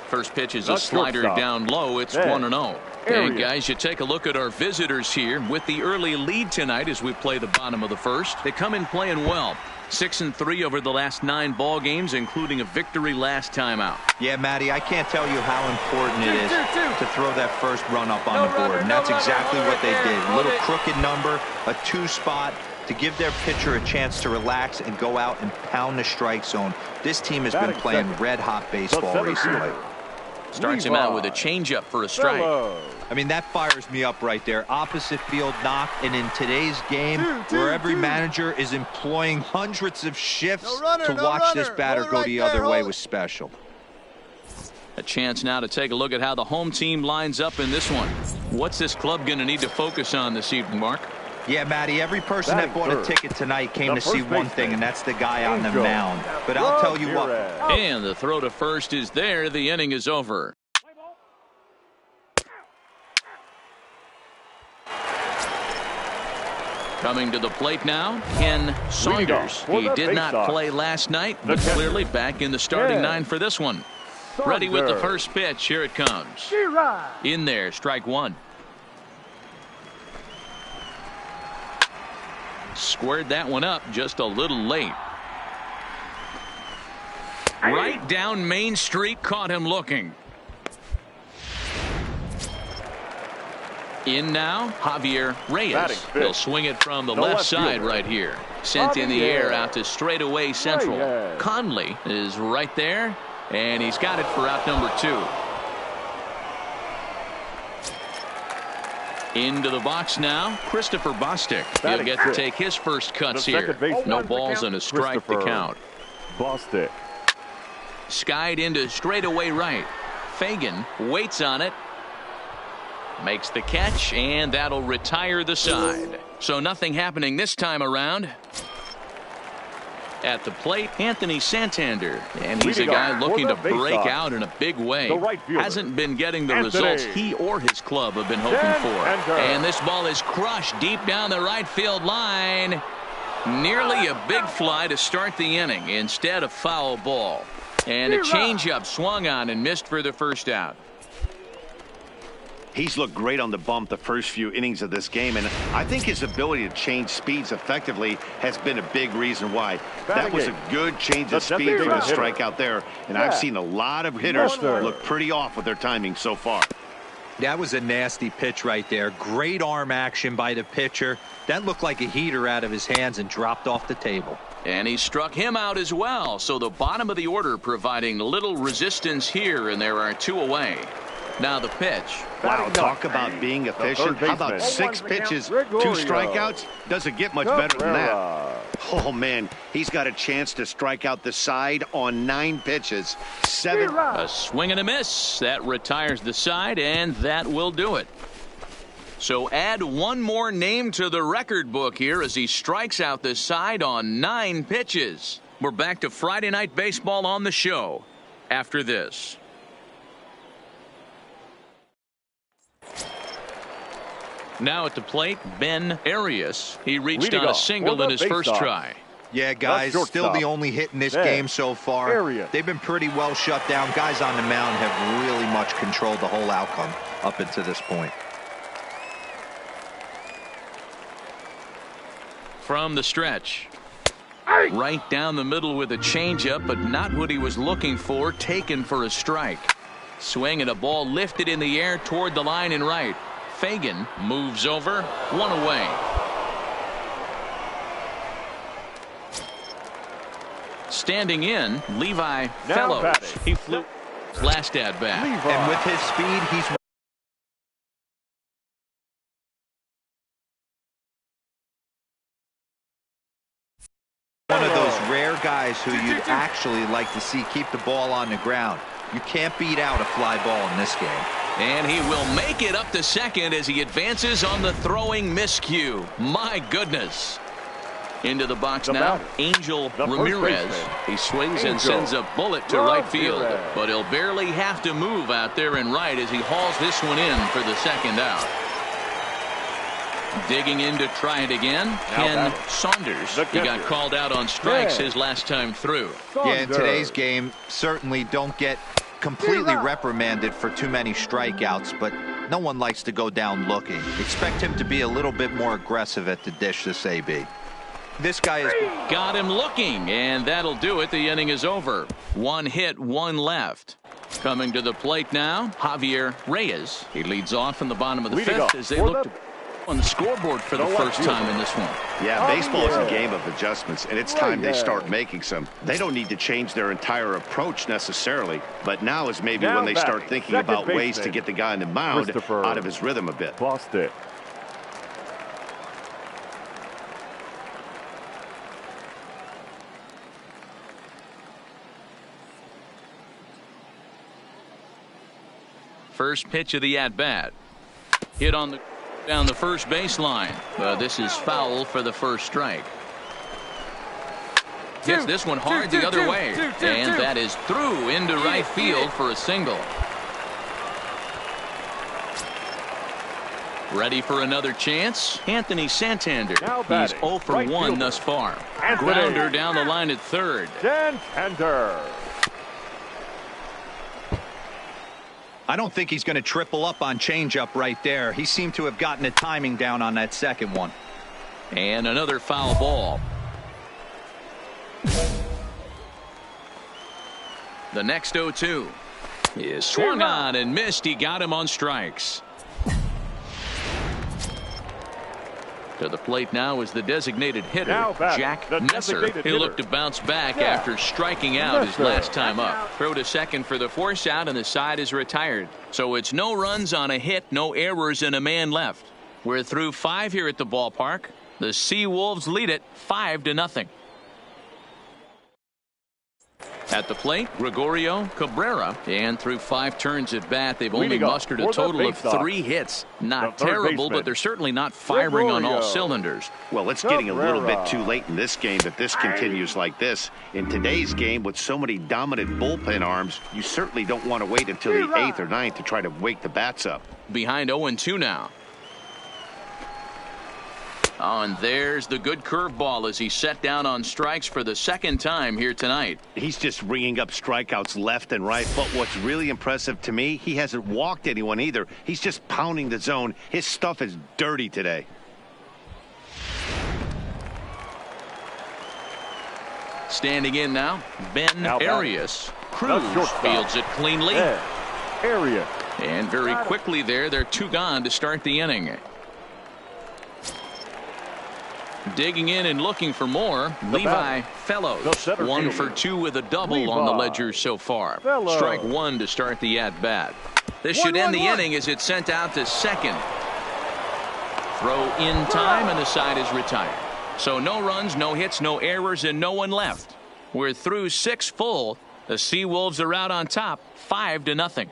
A: First pitch is a slider down low. It's 1-0. And guys, you take a look at our visitors here with the early lead tonight as we play the bottom of the first. They come in playing well. 6-3 over the last 9 ball games, including a victory last time out.
C: Yeah, Matty, I can't tell you how important it is to throw that first run up on the board. And that's exactly what they did. A little crooked number, a 2 spot, to give their pitcher a chance to relax and go out and pound the strike zone. This team has been playing red-hot baseball recently.
A: Starts him out with a changeup for a strike.
C: I mean, that fires me up right there. Opposite field knock, and in today's game, where every manager is employing hundreds of shifts to watch this batter go the other way was special.
A: A chance now to take a look at how the home team lines up in this one. What's this club going to need to focus on this evening, Mark?
C: Yeah, Matty, every person that bought a ticket tonight came to see one thing, and that's the guy on the mound. But I'll tell you what.
A: And the throw to first is there. The inning is over. Coming to the plate now, Ken Saunders. He did not play last night, but clearly back in the starting 9 for this one. Ready with the first pitch. Here it comes. In there, strike 1. Squared that one up just a little late. Right down Main Street, caught him looking. In now, Javier Reyes. He'll swing it from the left side right here. Sent in the air out to straightaway central. Conley is right there, and he's got it for out number 2. Into the box now, Christopher Bostic. He'll get to take his first cuts here. No balls and a strike to count.
B: Bostic.
A: Skied into straightaway right. Fagan waits on it. Makes the catch, and that'll retire the side. So nothing happening this time around. At the plate, Anthony Santander, and he's a guy looking to break out in a big way. Hasn't been getting the results he or his club have been hoping for. And this ball is crushed deep down the right field line. Nearly a big fly to start the inning instead of foul ball. And a changeup swung on and missed for the first out.
E: He's looked great on the bump the first few innings of this game, and I think his ability to change speeds effectively has been a big reason why. That was a good change of speed for the strikeout there, and I've seen a lot of hitters look pretty off with their timing so far.
C: That was a nasty pitch right there. Great arm action by the pitcher. That looked like a heater out of his hands and dropped off the table.
A: And he struck him out as well, so the bottom of the order providing little resistance here, and there are 2 away. Now the pitch.
E: Wow, talk about being efficient. How about 6 pitches, 2 strikeouts? Doesn't get much better than that. Oh, man, he's got a chance to strike out the side on 9 pitches. 7.
A: A swing and a miss. That retires the side, and that will do it. So add one more name to the record book here as he strikes out the side on 9 pitches. We're back to Friday Night Baseball on the show after this. Now at the plate, Ben Arias. He reached on a single in his first try.
C: Yeah, guys, still the only hit in this game so far. They've been pretty well shut down. Guys on the mound have really much controlled the whole outcome up until this point.
A: From the stretch. Right down the middle with a changeup, but not what he was looking for. Taken for a strike. Swing and a ball lifted in the air toward the line and right. Fagan moves over. 1 away. Standing in, Levi Fellows. He flew last at bat.
C: And with his speed, he's one of those rare guys who you'd actually like to see keep the ball on the ground. You can't beat out a fly ball in this game.
A: And he will make it up to second as he advances on the throwing miscue. My goodness. Into the box now, Angel Ramirez. He swings and sends a bullet to right field, but he'll barely have to move out there in right as he hauls this one in for the second out. Digging in to try it again, Ken Saunders. He got called out on strikes his last time through.
C: Yeah, in today's game, certainly don't get completely reprimanded for too many strikeouts, but no one likes to go down looking. Expect him to be a little bit more aggressive at the dish this AB. This guy has
A: got him looking, and that'll do it. The inning is over. 1 hit, 1 left. Coming to the plate now, Javier Reyes. He leads off in the bottom of the 5th as they look on the scoreboard for the first time in this one.
E: Yeah, baseball is a game of adjustments, and it's time they start making some. They don't need to change their entire approach necessarily, but now is maybe when they start thinking about ways to get the guy in the mound out of his rhythm a bit.
B: Lost it.
A: First pitch of the at-bat. Hit on the down the first baseline. This is foul for the first strike. Gets this one hard the other way. And that is through into right field for a single. Ready for another chance? Anthony Santander. He's 0 for 1 thus far. Grounder down the line at third.
B: Santander.
C: I don't think he's going to triple up on changeup right there. He seemed to have gotten the timing down on that second one.
A: And another foul ball. The next 0-2 is swung on and missed. He got him on strikes. To the plate now is the designated hitter, Jack Messer. He'll look to bounce back after striking out his last time up. Throw to second for the force out, and the side is retired. So it's no runs on a hit, no errors, and a man left. We're through 5 here at the ballpark. The Seawolves lead it 5-0. At the plate, Gregorio Cabrera, and through 5 turns at bat, they've only mustered a total of 3 hits. Not terrible, but they're certainly not firing on all cylinders.
E: Well, it's getting a little bit too late in this game if this continues like this. In today's game, with so many dominant bullpen arms, you certainly don't want to wait until the 8th or 9th to try to wake the bats up.
A: Behind 0-2 now. Oh, and there's the good curveball as he set down on strikes for the second time here tonight.
E: He's just ringing up strikeouts left and right, but what's really impressive to me, he hasn't walked anyone either. He's just pounding the zone. His stuff is dirty today.
A: Standing in now, Ben Arias. Cruz fields it cleanly.
B: Arias.
A: And very quickly there, they're 2 gone to start the inning. Digging in and looking for more, Levi Fellows. 1 for 2 with a double on the ledger so far. Strike 1 to start the at-bat. This should end the inning as it's sent out to second. Throw in time, and the side is retired. So no runs, no hits, no errors, and no one left. We're through 6 full. The Seawolves are out on top, 5-0.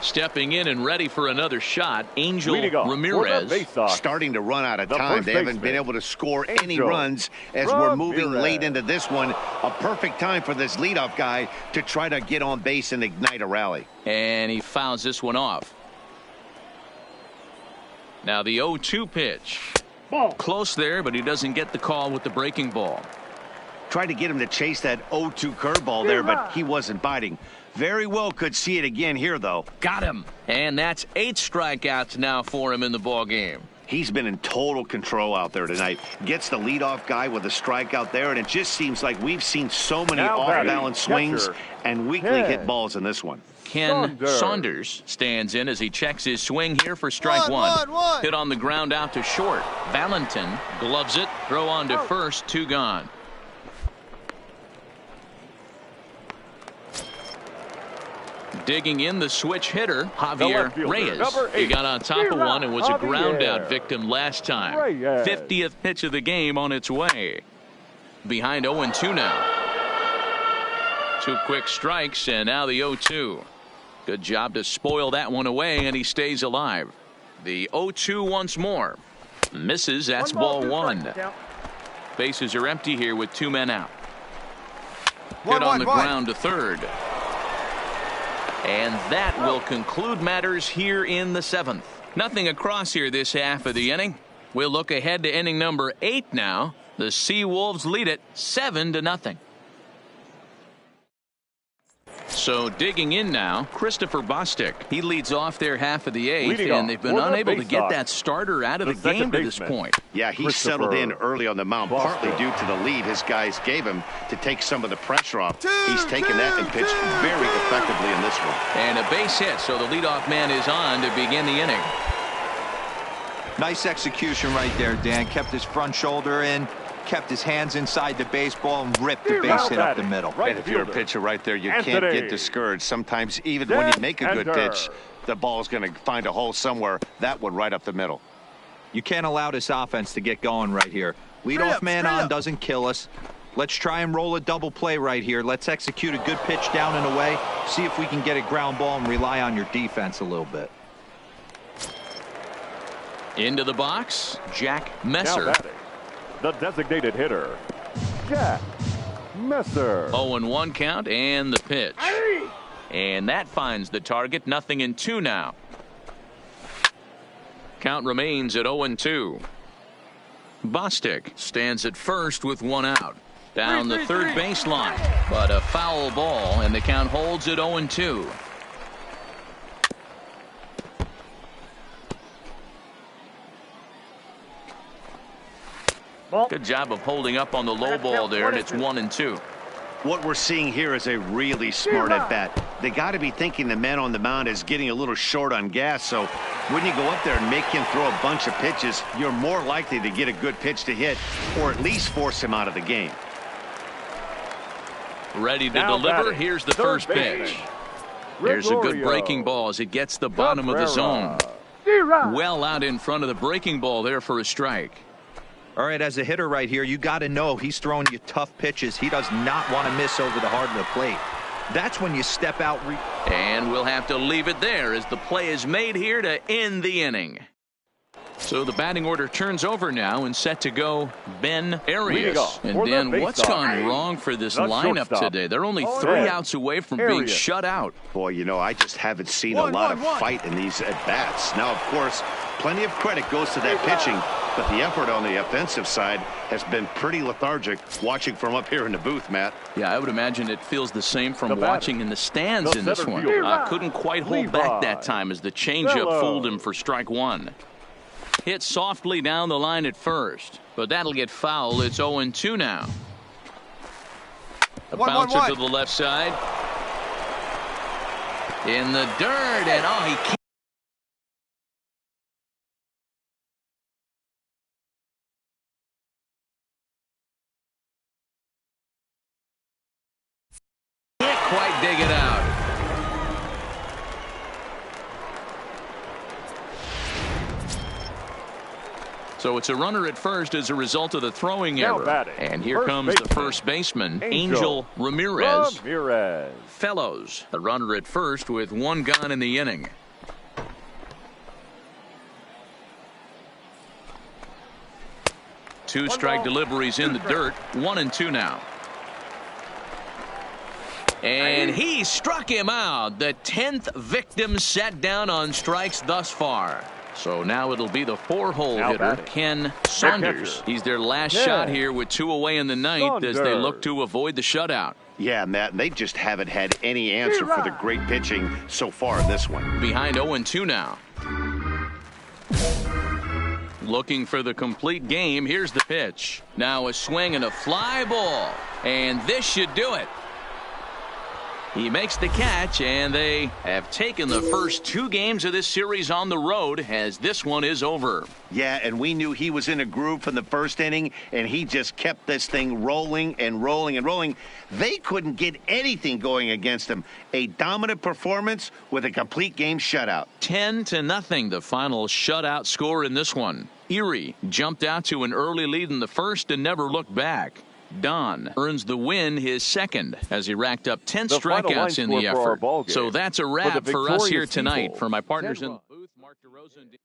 A: Stepping in and ready for another shot, Angel Ramirez.
E: Starting to run out of time. They haven't been able to score any runs as we're moving late into this one. A perfect time for this leadoff guy to try to get on base and ignite a rally.
A: And he fouls this one off. Now the 0-2 pitch. Ball. Close there, but he doesn't get the call with the breaking ball.
E: Tried to get him to chase that 0-2 curveball there, but he wasn't biting. Very well could see it again here, though.
A: Got him. And that's 8 strikeouts now for him in the ball game.
E: He's been in total control out there tonight. Gets the leadoff guy with a strikeout there, and it just seems like we've seen so many off-balance swings and weakly hit balls in this one.
A: Ken Saunders stands in as he checks his swing here for strike one. Hit on the ground out to short. Valentin gloves it. Throw on to first. 2 gone. Digging in the switch hitter, Javier Reyes. He got on top of one and was a ground out victim last time. 50th pitch of the game on its way. Behind 0-2 now. 2 quick strikes, and now the 0-2. Good job to spoil that one away, and he stays alive. The 0-2 once more. Misses, that's ball 1. Bases are empty here with 2 men out. Hit on the ground to third. And that will conclude matters here in the 7th. Nothing across here this half of the inning. We'll look ahead to inning number 8 now. The Seawolves lead it 7-0. So digging in now, Christopher Bostic. He leads off their half of the 8th, and they've been unable to get that starter out of the game to this point.
E: Yeah, he settled in early on the mound, partly due to the lead his guys gave him to take some of the pressure off. He's taken that and pitched very effectively in this one.
A: And a base hit, so the leadoff man is on to begin the inning.
C: Nice execution right there, Dan. Kept his front shoulder in, kept his hands inside the baseball, and ripped the base hit up the middle.
E: And if you're a pitcher right there, you can't get discouraged. Sometimes even when you make a good pitch, the ball's going to find a hole somewhere. That one right up the middle.
C: You can't allow this offense to get going right here. Leadoff man on doesn't kill us. Let's try and roll a double play right here. Let's execute a good pitch down and away. See if we can get a ground ball and rely on your defense a little bit.
A: Into the box, Jack Messer.
B: The designated hitter, Jack Messer.
A: 0-1 count and the pitch. And that finds the target. 0-2 now. Count remains at 0-2. Bostic stands at first with 1 out. Down the third baseline. But a foul ball, and the count holds at 0-2. Good job of holding up on the low ball there, and it's 1-2.
E: What we're seeing here is a really smart at-bat. They got to be thinking the man on the mound is getting a little short on gas, so when you go up there and make him throw a bunch of pitches, you're more likely to get a good pitch to hit, or at least force him out of the game.
A: Ready to deliver. Here's the first pitch. There's a good breaking ball as it gets the bottom of the zone. Well out in front of the breaking ball there for a strike.
C: All right, as a hitter right here, you got to know he's throwing you tough pitches. He does not want to miss over the heart of the plate. That's when you step out.
A: And we'll have to leave it there as the play is made here to end the inning. So the batting order turns over now and set to go Ben Arias. And Dan, what's gone wrong for this lineup today? They're only 3 outs away from being shut out.
E: Boy, you know, I just haven't seen a lot of fight in these at-bats. Now, of course, plenty of credit goes to that pitching, but the effort on the offensive side has been pretty lethargic watching from up here in the booth, Matt.
A: Yeah, I would imagine it feels the same from watching in the stands in this one. Couldn't quite hold back that time as the changeup fooled him for strike 1. Hit softly down the line at first, but that'll get foul. It's 0-2 now. A bouncer to the left side. In the dirt, and he can't. quite dig it out. So it's a runner at first as a result of the throwing error. And here comes the first baseman, Angel Ramirez. Fellows, the runner at first with one gone in the inning. Two strike deliveries in the dirt. 1-2 now. And he struck him out. The 10th victim set down on strikes thus far. So now it'll be the 4-hole hitter, Ken Saunders. He's their last shot here with 2 away in the ninth as they look to avoid the shutout.
E: Yeah, Matt, they just haven't had any answer for the great pitching so far in this one.
A: Behind 0-2 now. Looking for the complete game. Here's the pitch. Now a swing and a fly ball. And this should do it. He makes the catch, and they have taken the first 2 games of this series on the road as this one is over.
E: Yeah, and we knew he was in a groove from the first inning, and he just kept this thing rolling and rolling and rolling. They couldn't get anything going against him. A dominant performance with a complete game shutout.
A: 10-0, the final shutout score in this one. Erie jumped out to an early lead in the first and never looked back. Don earns the win, his second, as he racked up 10 strikeouts in the effort. So that's a wrap for us here tonight. For my partners in the booth, Mark DeRosa and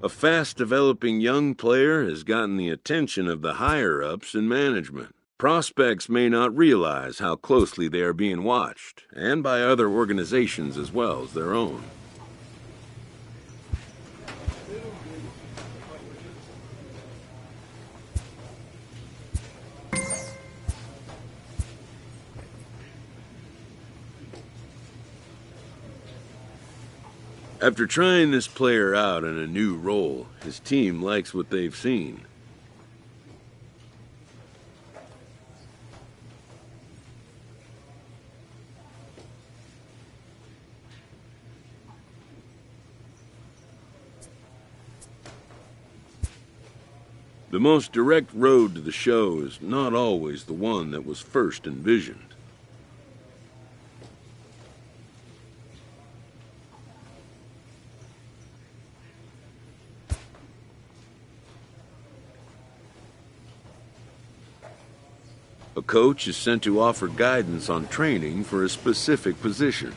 D: A fast-developing young player has gotten the attention of the higher-ups in management. Prospects may not realize how closely they are being watched, and by other organizations as well as their own. After trying this player out in a new role, his team likes what they've seen. The most direct road to the show is not always the one that was first envisioned. A coach is sent to offer guidance on training for a specific position.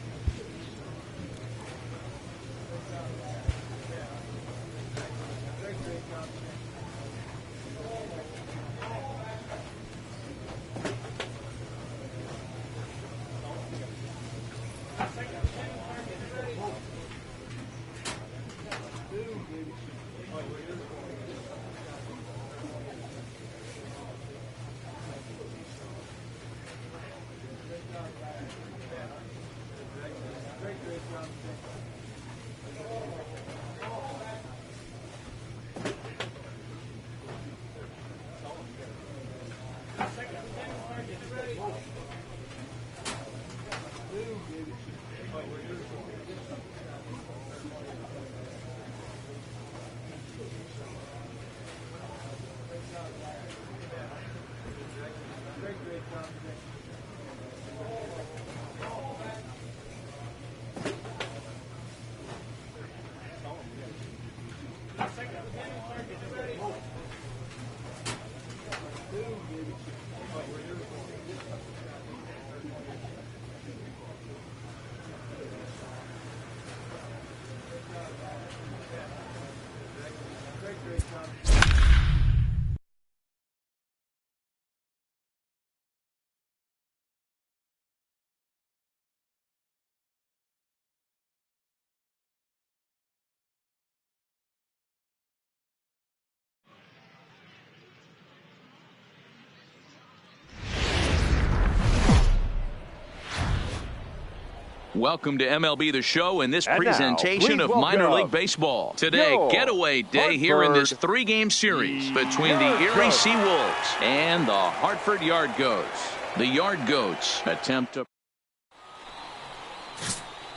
A: Welcome to MLB The Show and this
B: And
A: presentation
B: now,
A: of
B: welcome
A: minor league baseball. Today,
B: your
A: getaway day here in this
B: Hartford
A: 3-game series between the Erie Seawolves and the Hartford Yard Goats. The Yard Goats attempt to...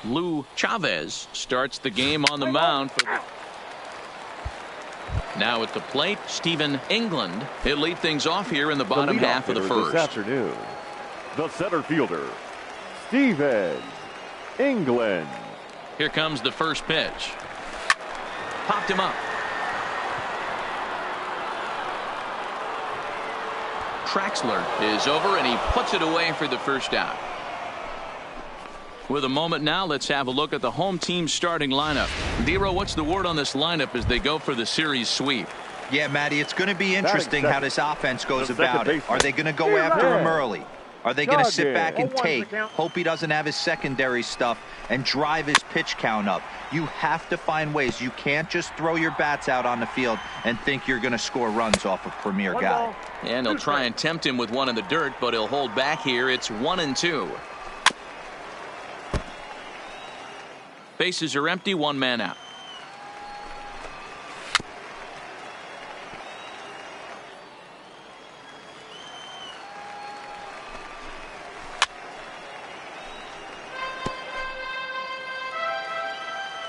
A: Lou Chavez starts the game on the mound for the... Now at the plate, Stephen England. He'll lead things off here in the bottom half of the first.
B: This afternoon, the center fielder, Stephen England.
A: Here comes the first pitch. Popped him up. Traxler is over and he puts it away for the first out. With a moment now, let's have a look at the home team starting lineup. Dero, what's the word on this lineup as they go for the series sweep?
C: Yeah, Matty, it's going to be interesting how this offense goes about it. Are they going to go after him early? Are they going to sit back and take, hope he doesn't have his secondary stuff, and drive his pitch count up? You have to find ways. You can't just throw your bats out on the field and think you're going to score runs off a premier guy.
A: And they'll try and tempt him with one in the dirt, but he'll hold back here. It's 1-2. Bases are empty, one man out.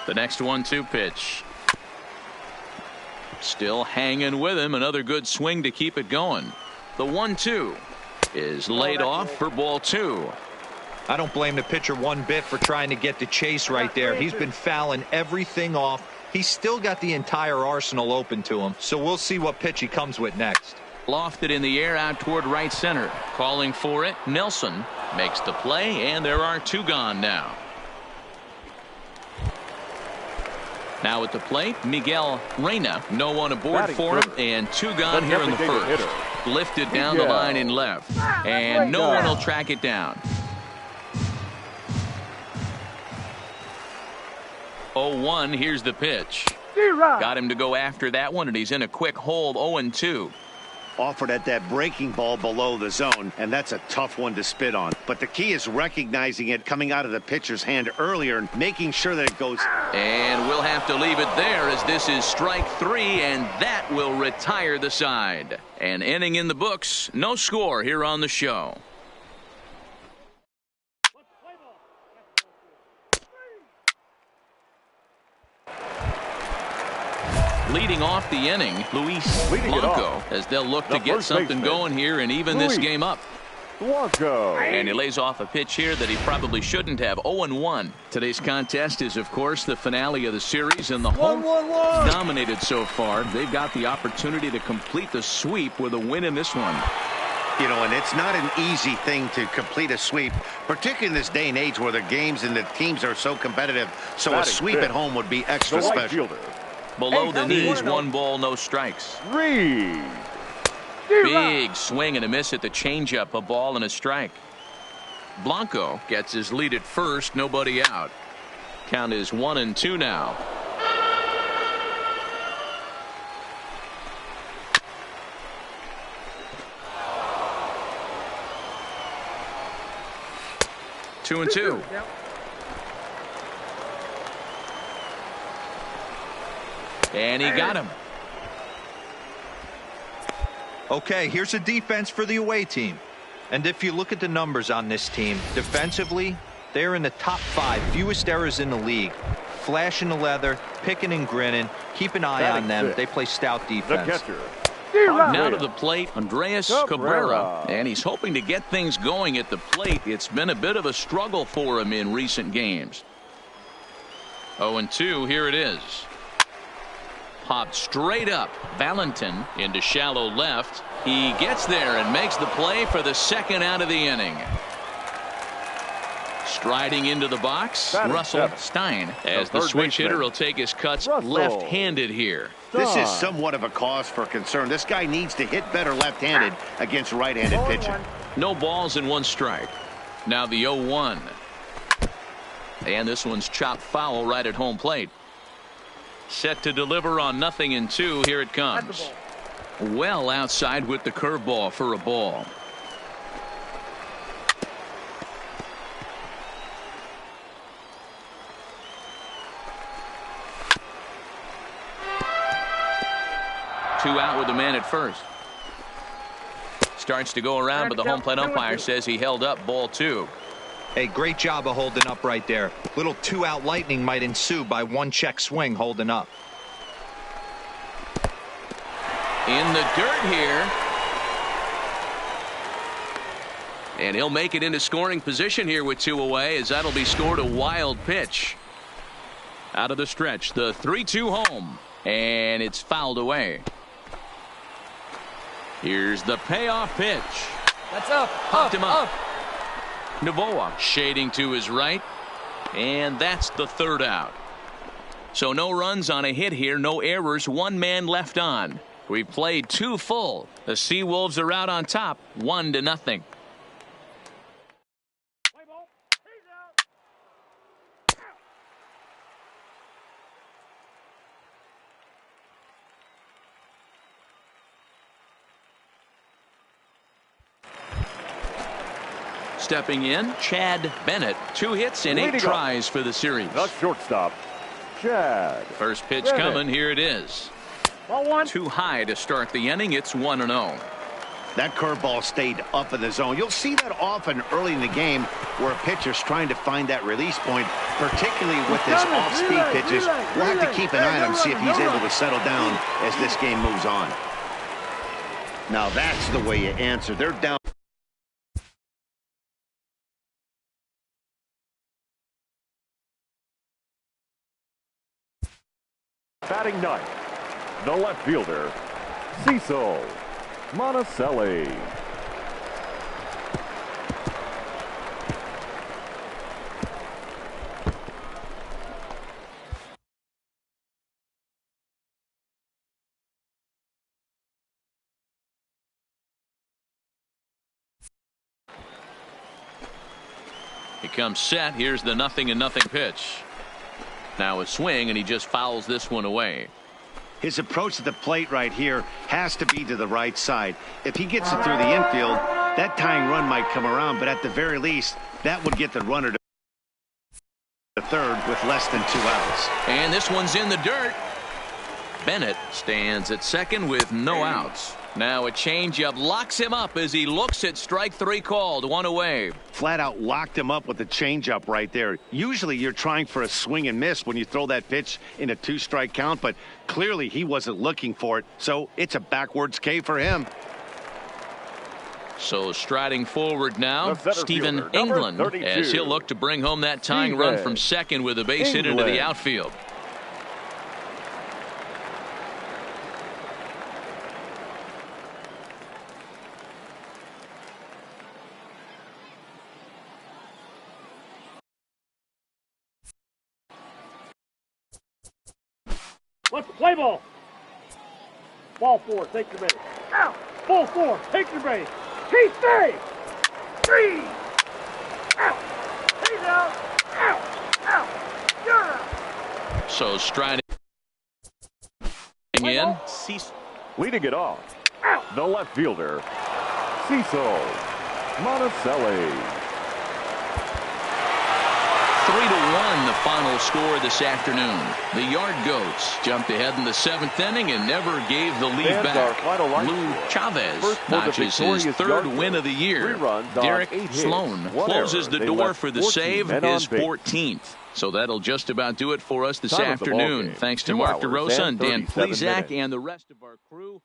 A: The next 1-2 pitch. Still hanging with him. Another good swing to keep it going. The 1-2 is laid off for ball 2.
C: I don't blame the pitcher one bit for trying to get the chase right there. He's been fouling everything off. He's still got the entire arsenal open to him. So we'll see what pitch he comes with next.
A: Lofted in the air out toward right center. Calling for it. Nelson makes the play, and there are 2 gone now. Now at the plate, Miguel Reyna. No one aboard for him, and 2 gone here in the first. Lifted down the line in left, and no one will track it down. 0-1, here's the pitch. Got him to go after that one, and he's in a quick hold. 0-2.
E: Offered at that breaking ball below the zone, and that's a tough one to spit on. But the key is recognizing it coming out of the pitcher's hand earlier and making sure that it goes.
A: And we'll have to leave it there as this is strike 3, and that will retire the side. An inning in the books, no score here on the show. Leading off the inning, Luis Blanco, as they'll look to get something going here and even this game up.
B: Blanco.
A: And he lays off a pitch here that he probably shouldn't have. 0-1. Today's contest is, of course, the finale of the series, and the home dominated so far. They've got the opportunity to complete the sweep with a win in this one.
E: You know, and it's not an easy thing to complete a sweep, particularly in this day and age where the games and the teams are so competitive. So a sweep at home would be extra special.
A: Below the knees, 1 ball, no strikes.
B: Reed.
A: Big swing and a miss at the changeup, a ball and a strike. Blanco gets his lead at first, nobody out. Count is 1-2 now. Two and two. And he got him.
C: Okay, here's a defense for the away team. And if you look at the numbers on this team, defensively, they're in the top 5, fewest errors in the league. Flashing the leather, picking and grinning. Keep an eye on them. They play stout defense.
A: Now to the plate, Andreas Cabrera. And he's hoping to get things going at the plate. It's been a bit of a struggle for him in recent games. 0-2, here it is. Popped straight up. Valentin into shallow left. He gets there and makes the play for the second out of the inning. Striding into the box, Russell Stein, as the switch hitter will take his cuts left-handed here.
E: This is somewhat of a cause for concern. This guy needs to hit better left-handed against right-handed pitching.
A: No balls and 1 strike. Now the 0-1. And this one's chopped foul right at home plate. Set to deliver on 0-2. Here it comes. Well outside with the curveball for a ball. 2 out with a man at first. Starts to go around, but the home plate umpire says he held up ball 2.
C: Hey, great job of holding up right there. Little 2-out lightning might ensue by 1 check swing holding up.
A: In the dirt here. And he'll make it into scoring position here with 2 away, as that'll be scored a wild pitch. Out of the stretch, the 3-2 home. And it's fouled away. Here's the payoff pitch.
F: That's up.
A: Popped him up. Novoa shading to his right. And that's the 3rd out. So no runs on a hit here, no errors, 1 man left on. We've played 2 full. The Seawolves are out on top, 1-0. Stepping in, Chad Bennett. 2 hits and 8 tries for the series.
B: The shortstop, Chad.
A: First pitch
B: Bennett.
A: coming. Here it is.
F: Ball 1.
A: Too high to start the inning. It's 1-0.
E: That curveball stayed up in the zone. You'll see that often early in the game where a pitcher's trying to find that release point, particularly with his off-speed pitches. We'll have to keep an eye on him, see if he's able to settle down as this game moves on. Now that's the way you answer. They're down.
B: Batting 9th, the left fielder, Cecil Monticelli.
A: He comes set. Here's the 0-0 pitch. Now a swing, and he just fouls this one away.
E: His approach to the plate right here has to be to the right side. If he gets it through the infield, that tying run might come around, but at the very least, that would get the runner to the 3rd with less than 2 outs.
A: And this one's in the dirt. Bennett stands at 2nd with no outs. Now a changeup locks him up as he looks at strike 3 called. 1 away.
E: Flat out locked him up with the changeup right there. Usually you're trying for a swing and miss when you throw that pitch in a 2-strike count, but clearly he wasn't looking for it, so it's a backwards K for him.
A: So striding forward now, Stephen
B: fielder,
A: England,
B: 32.
A: as he'll look to bring home that tying run from 2nd with a base hit into the outfield.
F: Let's play ball. Ball 4, take your base. Out. Ball 4, take your base. He's 3. 3. Out. He's out. Out. Out. You're out.
A: So striding in.
B: Leading it off, the left fielder, Cecil Monticelli.
A: 3-1 the final score this afternoon. The Yard Goats jumped ahead in the 7th inning and never gave the lead back. Lou Chavez notches his 3rd win of the year. Derek Sloan closes the door for the save, his 14th. So that'll just about do it for us this afternoon. Thanks to Mark DeRosa and Dan Plezak and the rest of our crew.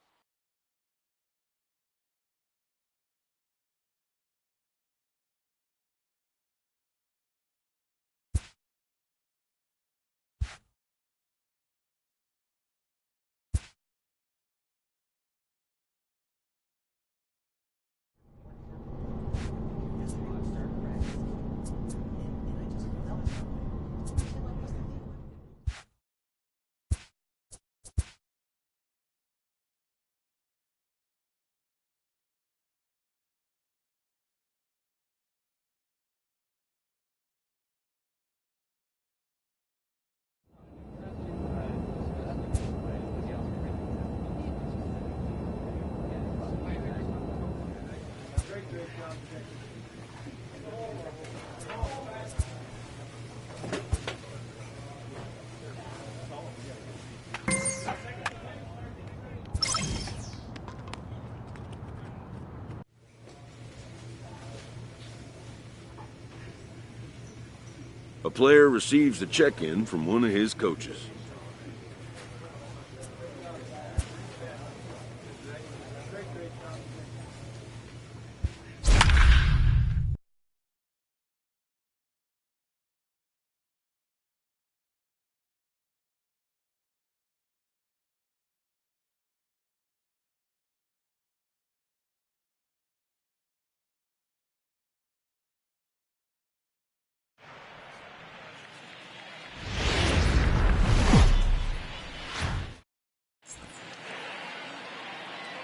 D: A player receives a check-in from one of his coaches.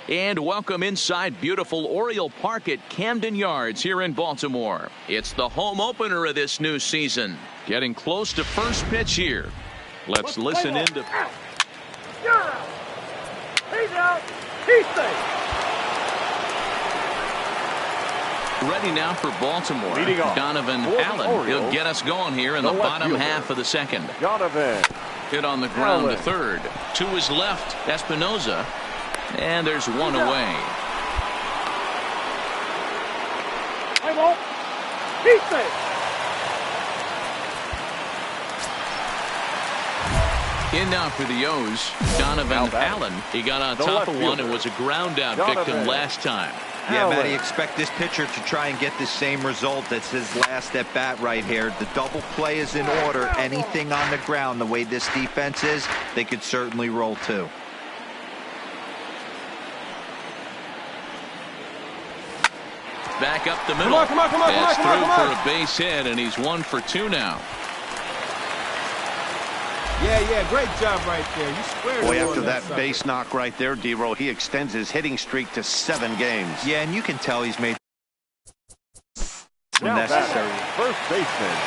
A: And welcome inside beautiful Oriole Park at Camden Yards here in Baltimore. It's the home opener of this new season. Getting close to first pitch here. Let's listen in to...
F: You're out. He's out. He's safe.
A: Ready now for Baltimore. Donovan Allen. He'll get us going here in the bottom half of the second.
B: Donovan.
A: Hit on the ground to third. To his left, Espinoza. And there's one away.
F: Play ball. He's safe.
A: In now for the O's, Donovan Allen. He got on top of one and was a ground out victim last time.
C: Yeah, Matty, expect this pitcher to try and get the same result as his last at bat right here. The double play is in order. Anything on the ground, the way this defense is, they could certainly roll too.
A: Back up the middle. That's through for a base hit, and he's 1 for 2 now.
G: Yeah, great job right there. You squared
E: Boy, after that base knock right there, D-Row, he extends his hitting streak to 7 games.
C: Yeah, and you can tell he's made
B: Now
C: necessary.
B: First baseman.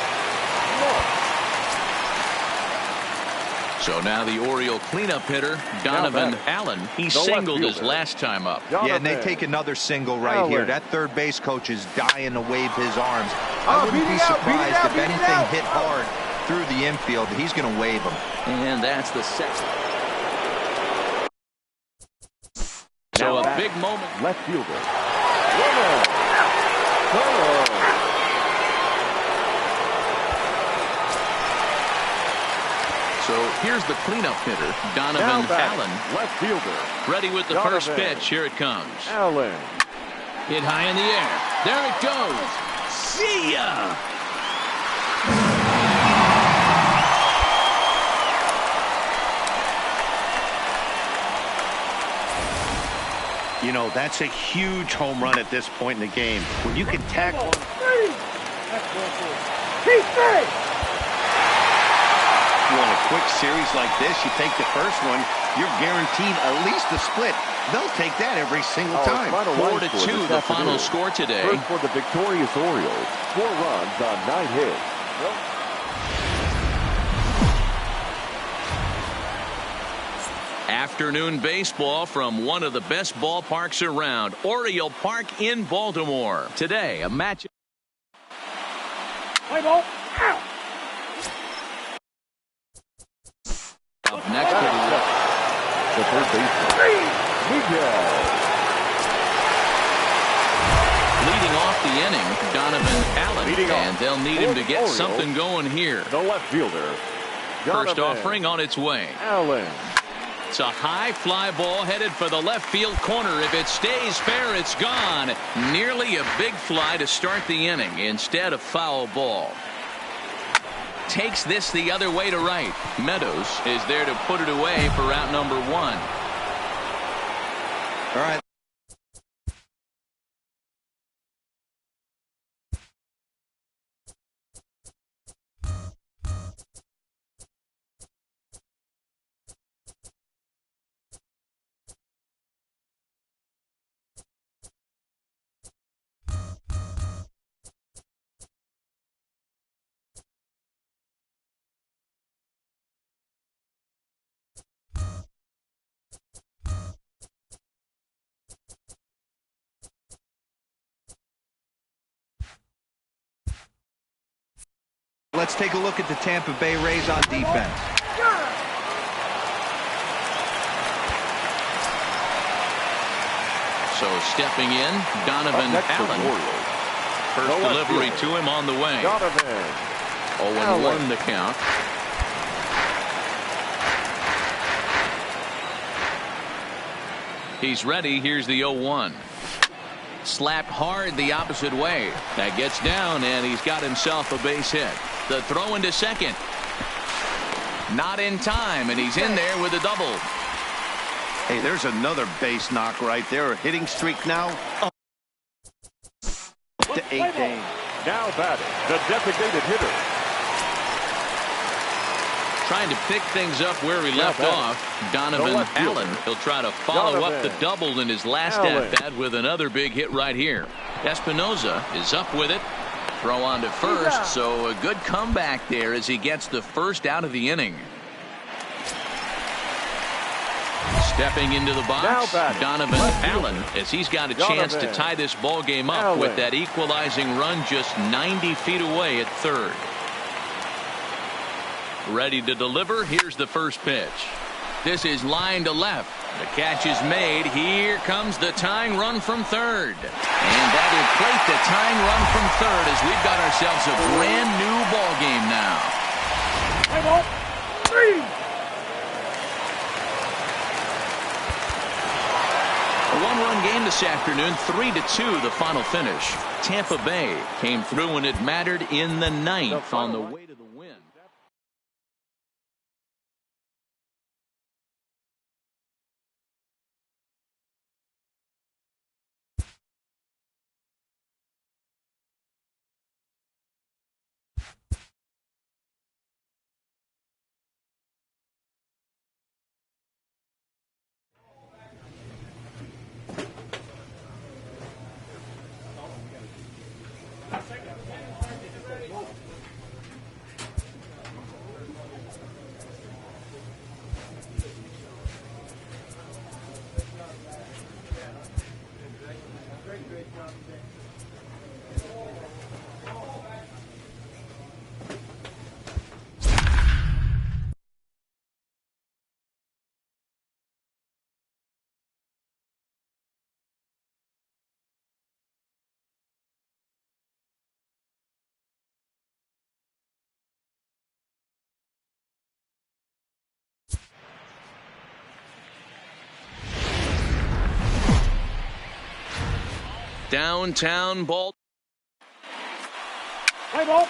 A: So now the Oriole cleanup hitter, Donovan Allen. He singled his last time up.
C: Yeah, and they take another single right here. That third base coach is dying to wave his arms. I wouldn't be surprised if anything hit hard through the infield. He's going to wave them.
A: And that's the second. So a big moment.
B: Left fielder.
A: So here's the cleanup hitter, Donovan Allen.
B: Left fielder.
A: Ready with the first pitch. Here it comes.
B: Allen.
A: Hit high in the air. There it goes. See ya!
E: You know, that's a huge home run at this point in the game. When you can tackle...
F: He's safe.
E: You want a quick series like this, you take the first one, you're guaranteed at least a split. They'll take that every single time.
A: 4-2 the final score today.
B: First for the victorious Orioles. 4 runs on 9 hits.
A: Afternoon baseball from one of the best ballparks around, Oriole Park in Baltimore. Today, a match.
F: Play ball. Out.
A: Up next to
B: the third baseman, Miguel.
A: Leading off the inning, Donovan Allen, and they'll need him to get something going here.
B: The left fielder,
A: First offering on its way.
B: Allen.
A: It's a high fly ball headed for the left field corner. If it stays fair, it's gone. Nearly a big fly to start the inning instead of foul ball. Takes this the other way to right. Meadows is there to put it away for out number 1.
C: All right. Let's take a look at the Tampa Bay Rays on defense.
A: So stepping in, Donovan Allen. First delivery to him on the way.
B: Donovan.
A: 0-1 the count. He's ready. Here's the 0-1. Slapped hard the opposite way. That gets down, and he's got himself a base hit. The throw into second. Not in time, and he's in there with a double.
E: Hey, there's another base knock right there. A hitting streak now. To 8 games.
B: Now batting, the designated hitter.
A: Trying to pick things up where he left off. Donovan Allen. He'll try to follow up the double in his last at-bat with another big hit right here. Espinoza is up with it. Throw on to first, so a good comeback there as he gets the first out of the inning. Stepping into the box, Donovan Allen, as he's got a chance to tie this ball game up with that equalizing run just 90 feet away at third. Ready to deliver. Here's the first pitch. This is line to left. The catch is made. Here comes the tying run from third. And that'll plate the tying run from third as we've got ourselves a brand new ball game now.
F: Hey, ball. 3.
A: A one-run game this afternoon, 3-2 the final finish. Tampa Bay came through when it mattered in the ninth on the way to the win. Downtown ball.
F: Play ball.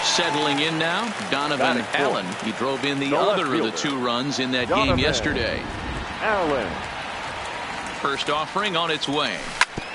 A: Settling in now, Donovan Allen. He drove in the other of the 2 runs in that game yesterday.
B: Allen.
A: First offering on its way.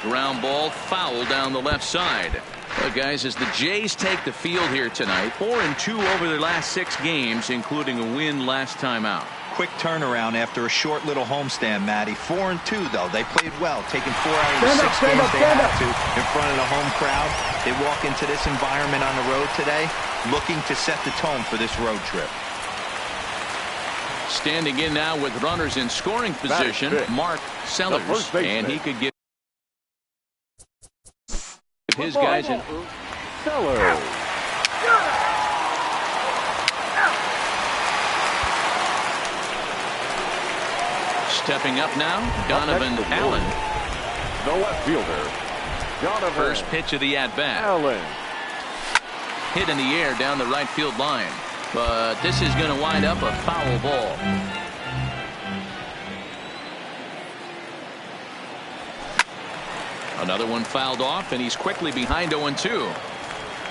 A: Ground ball foul down the left side. Well, guys, as the Jays take the field here tonight, 4-2 over their last 6 games, including a win last time out.
C: Quick turnaround after a short little homestand, Matty. 4-2, though. They played well, taking 4 out of the 6 games they had to in front of the home crowd. They walk into this environment on the road today looking to set the tone for this road trip.
A: Standing in now with runners in scoring position, Mark Sellers, and he could get his guys in.
B: Sellers.
A: Stepping up now, Donovan Allen.
B: The left fielder, Donovan.
A: First pitch of the at-bat.
B: Allen.
A: Hit in the air down the right field line. But this is going to wind up a foul ball. Another one fouled off, and he's quickly behind 0-2.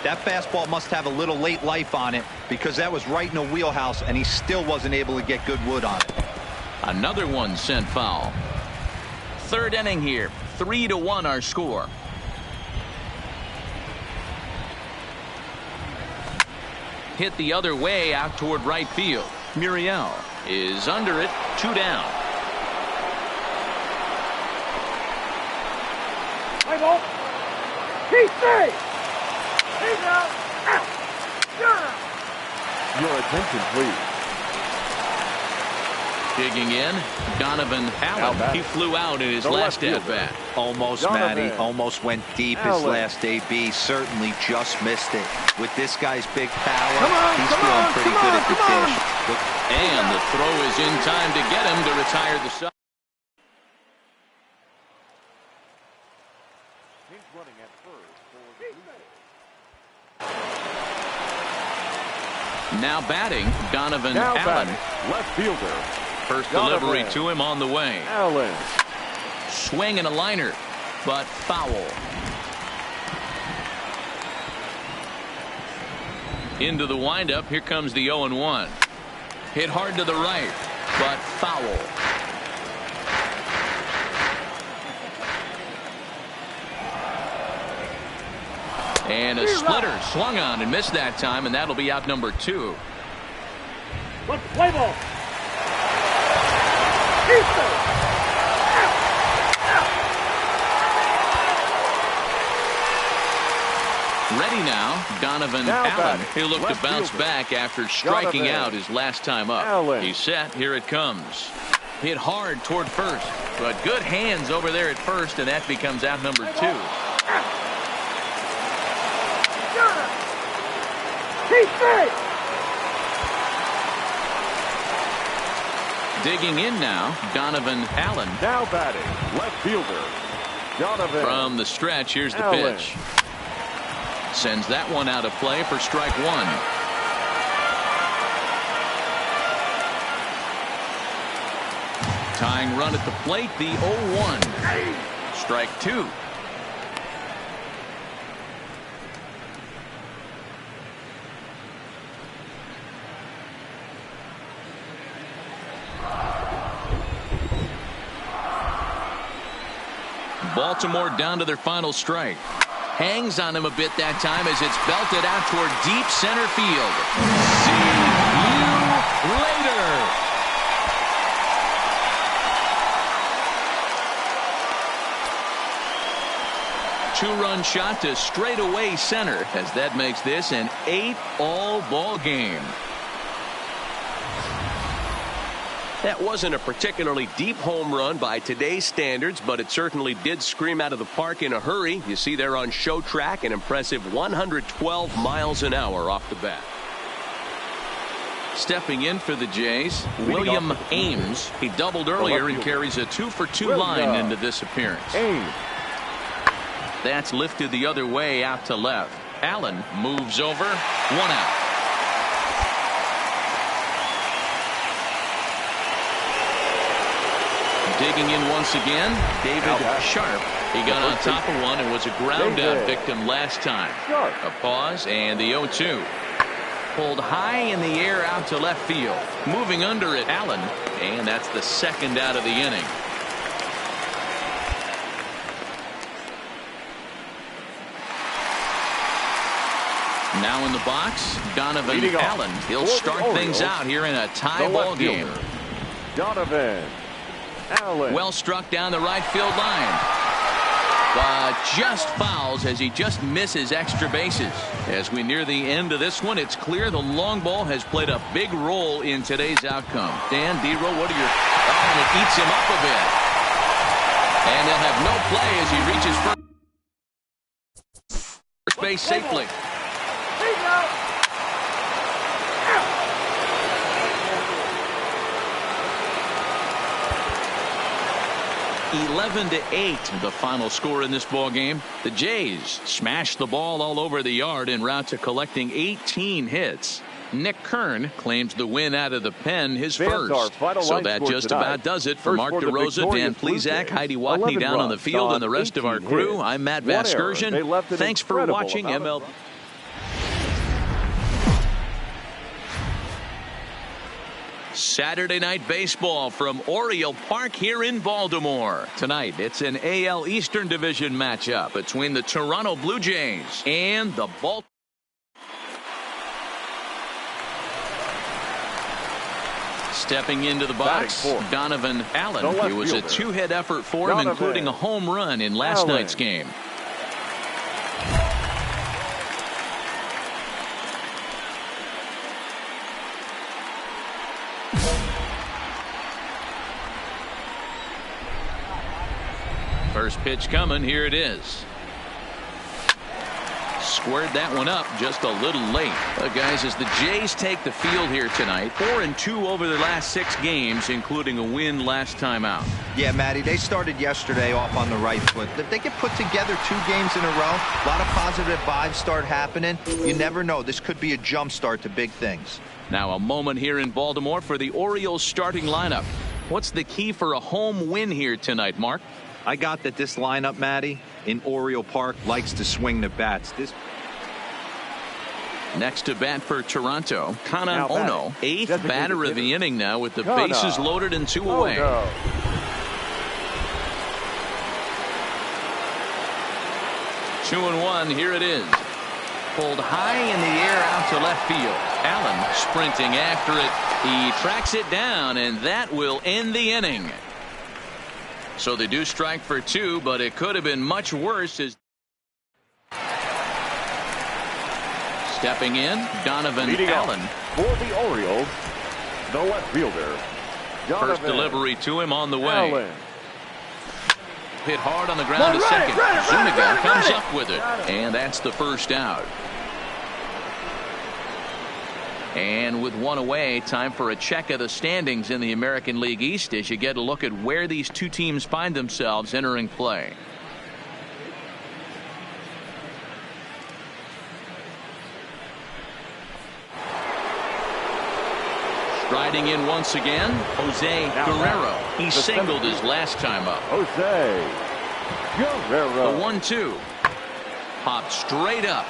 C: That fastball must have a little late life on it because that was right in the wheelhouse, and he still wasn't able to get good wood on it.
A: Another one sent foul. Third inning here. 3-1 our score. Hit the other way out toward right field. Muriel is under it. 2 down.
F: Play ball. He's safe. He's out.
B: Your attention, please.
A: Digging in, Donovan Allen. He flew out in his last at-bat.
C: Almost, Matty. Almost went deep his last AB. Certainly just missed it. With this guy's big power, he's feeling pretty good at the dish.
A: And the throw is in time to get him to retire the side.
B: He's running at
A: Now batting, Donovan
B: Now
A: Allen.
B: batting, left fielder.
A: First
B: Donovan
A: delivery to him on the way.
B: Allen.
A: Swing and a liner, but foul. Into the windup. Here comes the 0-1. Hit hard to the right, but foul. And a splitter swung on and missed that time, and that'll be out number 2.
F: Let's play ball.
A: Ready now, Donovan Allen. He'll look to bounce back after striking out his last time up. He's set. Here it comes. Hit hard toward first, but good hands over there at first, and that becomes out number 2. Digging in now, Donovan Allen.
B: Now batting, left fielder, Donovan.
A: From the stretch, here's the
B: Allen.
A: pitch. Sends that one out of play for strike 1. Tying run at the plate, the 0-1. Strike 2. Baltimore down to their final strike. Hangs on him a bit that time as it's belted out toward deep center field. See you later. Two-run shot to straightaway center as that makes this an 8-all ball game.
H: That wasn't a particularly deep home run by today's standards, but it certainly did scream out of the park in a hurry. You see there on show track an impressive 112 miles an hour off the bat.
A: Stepping in for the Jays, William Ames. He doubled earlier and carries a 2-for-2 line into this appearance. That's lifted the other way out to left. Allen moves over. 1 out. Digging in once again, David Sharp. He got on top of one and was a ground out victim last time. A pause and the 0-2. Pulled high in the air out to left field. Moving under it, Allen. And that's the second out of the inning. Now in the box, Donovan Allen. He'll start things out here in a tie ball game.
B: Donovan Allen.
A: Well struck down the right field line. But just fouls as he just misses extra bases. As we near the end of this one, it's clear the long ball has played a big role in today's outcome. Dan, D-Row, what are your... Oh, and it eats him up a bit. And they'll have no play as he reaches first base safely. 11-8, the final score in this ball game. The Jays smashed the ball all over the yard en route to collecting 18 hits. Nick Kern claims the win out of the pen, his first. So that just about does it for Mark DeRosa, Dan Plesac, Heidi Watney down on the field, and the rest of our crew. I'm Matt Vasgersian. Thanks for watching MLB. Saturday night baseball from Oriole Park here in Baltimore. Tonight, it's an AL Eastern Division matchup between the Toronto Blue Jays and the Baltimore. Stepping into the box, Donovan Allen. It was a two-hit effort for him, including a home run in last night's game. First pitch coming. Here it is. squared that one up just a little late. Guys, as the Jays take the field here tonight, 4-2 over their last 6 games, including a win last time out.
C: Yeah, Matty, they started yesterday off on the right foot. If they can put together 2 games in a row, a lot of positive vibes start happening. You never know. This could be a jump start to big things.
A: Now a moment here in Baltimore for the Orioles starting lineup. What's the key for a home win here tonight, Mark?
C: I got that this lineup, Matty, in Oriole Park likes to swing the bats.
A: Next to bat for Toronto, Kana Ono, 8th batter of the inning now with the bases loaded and 2 away. 2-1, here it is. Pulled high in the air out to left field. Allen sprinting after it. He tracks it down, and that will end the inning. So they do strike for 2, but it could have been much worse. As stepping in, Donovan Allen.
B: For the Orioles, the left fielder, Donovan.
A: First delivery to him on the way.
B: Allen.
A: Hit hard on the ground to second. Zuniga comes up with it, and that's the first out. And with 1 away, time for a check of the standings in the American League East as you get a look at where these 2 teams find themselves entering play. Striding in once again, Jose Guerrero. He singled his last time up.
B: Jose Guerrero.
A: The 1-2. Popped straight up.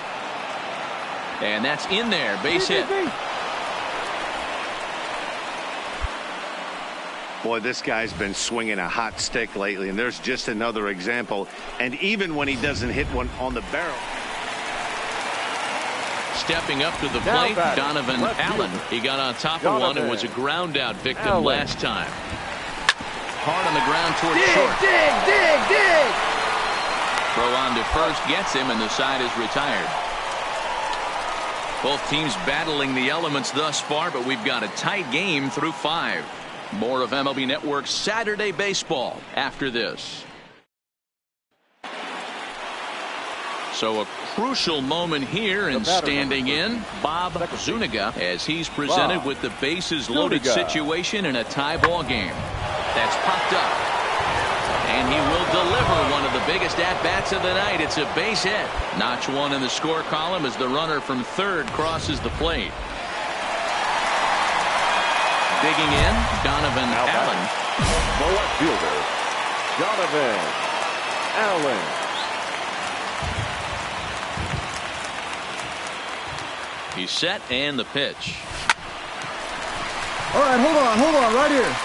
A: And that's in there. Base hit.
E: Boy, this guy's been swinging a hot stick lately, and there's just another example. And even when he doesn't hit one on the barrel.
A: Stepping up to the plate, Donovan Allen. He got on top of one and was a ground out victim last time. Hard on the ground towards short.
G: Dig!
A: Throw on to first gets him, and the side is retired. Both teams battling the elements thus far, but we've got a tight game through 5. More of MLB Network's Saturday Baseball after this. So a crucial moment here, and standing in, Bob Zuniga, as he's presented with the bases loaded situation in a tie ball game. That's popped up. And he will deliver one of the biggest at-bats of the night. It's a base hit. Notch 1 in the score column as the runner from third crosses the plate. Digging in, Donovan Allen.
B: The left fielder, Donovan Allen.
A: He's set, and the pitch.
G: All right, hold on, right here.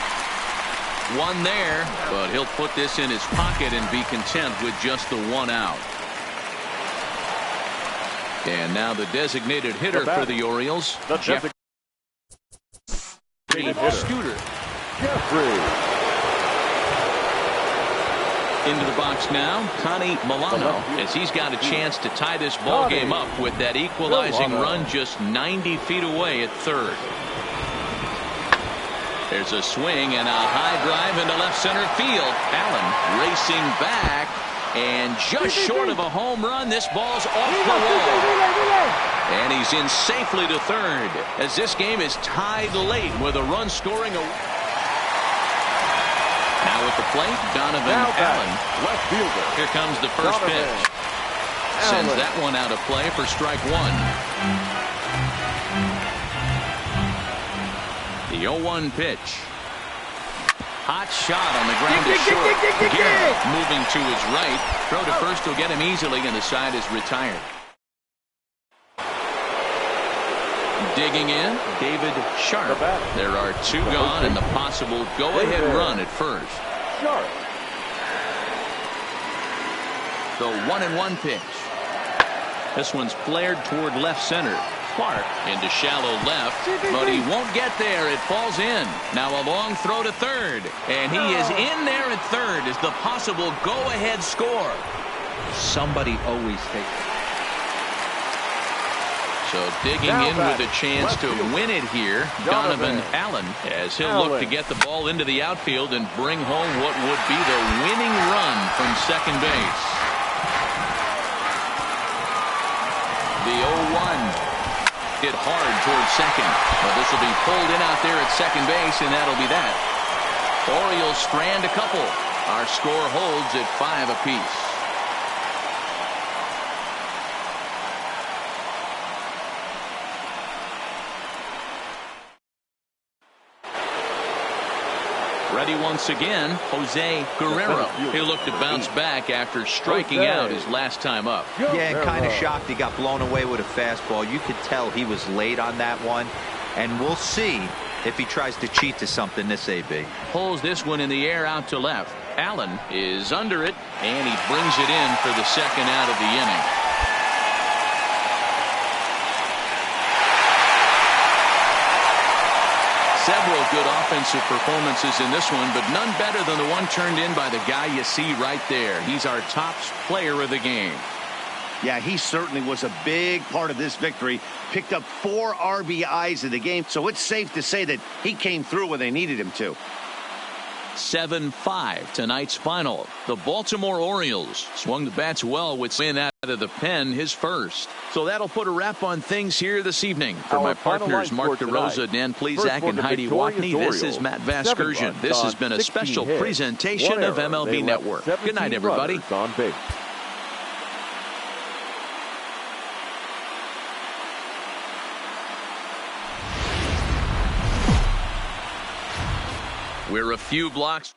A: One there, but he'll put this in his pocket and be content with just the 1 out. And now the designated hitter for the Orioles, Jeffrey Scooter. Into the box now, Connie Milano, as he's got a chance to tie this ball game up with that equalizing run just 90 feet away at third. There's a swing and a high drive into left center field. Allen racing back, and just short of a home run, this ball's off the wall. And he's in safely to third, as this game is tied late with a run scoring. Now at the plate, Donovan Allen.
B: Left fielder.
A: Here comes the first pitch. Sends that one out of play for strike 1. The 0-1 pitch. Hot shot on the ground to short. Garrett moving to his right. Throw to first will get him easily, and the side is retired. Digging in, David Sharp. There are 2 gone and the possible go-ahead run at first.
B: Sharp.
A: The 1-1 pitch. This one's flared toward left center. Clark into shallow left, but he won't get there. It falls in. Now a long throw to third, and he is in there at third as the possible go-ahead score.
C: Somebody always takes it.
A: So digging in with a chance to win it here, Donovan Allen, as he'll look to get the ball into the outfield and bring home what would be the winning run from second base. The 0-1. Hit hard towards second. Well, this will be pulled in out there at second base, and that'll be that. Orioles strand a couple. Our score holds at 5 apiece. Ready once again, Jose Guerrero. He looked to bounce back after striking out his last time up.
C: Yeah, kind of shocked he got blown away with a fastball. You could tell he was late on that one. And we'll see if he tries to cheat to something this AB.
A: Pulls this one in the air out to left. Allen is under it, and he brings it in for the second out of the inning. Several good offensive performances in this one, but none better than the one turned in by the guy you see right there. He's our top player of the game.
E: Yeah, he certainly was a big part of this victory. Picked up 4 RBIs in the game, so it's safe to say that he came through when they needed him to.
A: 7-5 tonight's final. The Baltimore Orioles swung the bats well with win out of the pen, his first. So that'll put a wrap on things here this evening. For my partners Mark DeRosa, Dan Plezak, and Heidi Watney, this is Matt Vasgersian. This has been a special presentation of MLB Network. Good night, everybody. We're a few blocks.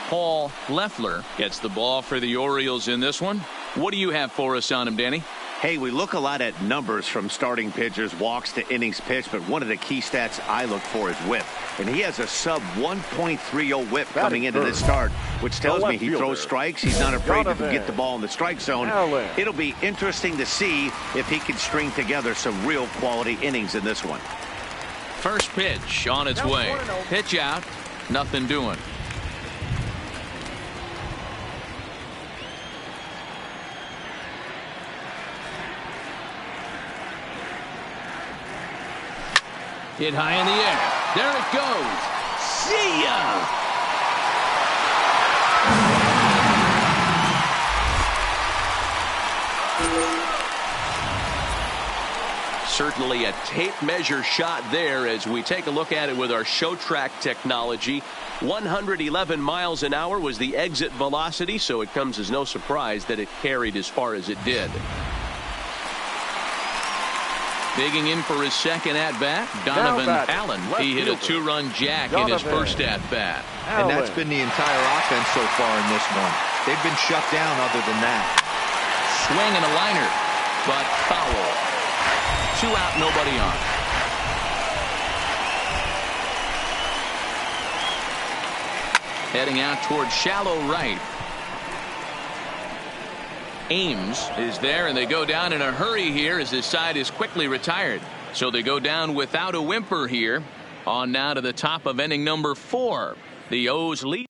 A: Paul Leffler gets the ball for the Orioles in this one. What do you have for us on him, Danny?
E: Hey, we look a lot at numbers from starting pitchers, walks to innings pitched, but one of the key stats I look for is whip. And he has a sub 1.30 whip coming into this start, which tells me he throws strikes. He's not afraid to get the ball in the strike zone. It'll be interesting to see if he can string together some real quality innings in this one.
A: First pitch on its way. Pitch out. Nothing doing. Hit high in the air. There it goes. See ya! Certainly a tape measure shot there as we take a look at it with our show track technology. 111 miles an hour was the exit velocity, so it comes as no surprise that it carried as far as it did. Digging in for his second at-bat, Donovan Allen. He hit a 2-run jack in his first at-bat.
C: And that's been the entire offense so far in this one. They've been shut down other than that.
A: Swing and a liner, but foul. 2 out, nobody on. Heading out towards shallow right. Ames is there, and they go down in a hurry here as his side is quickly retired. So they go down without a whimper here. On now to the top of inning number 4. The O's lead.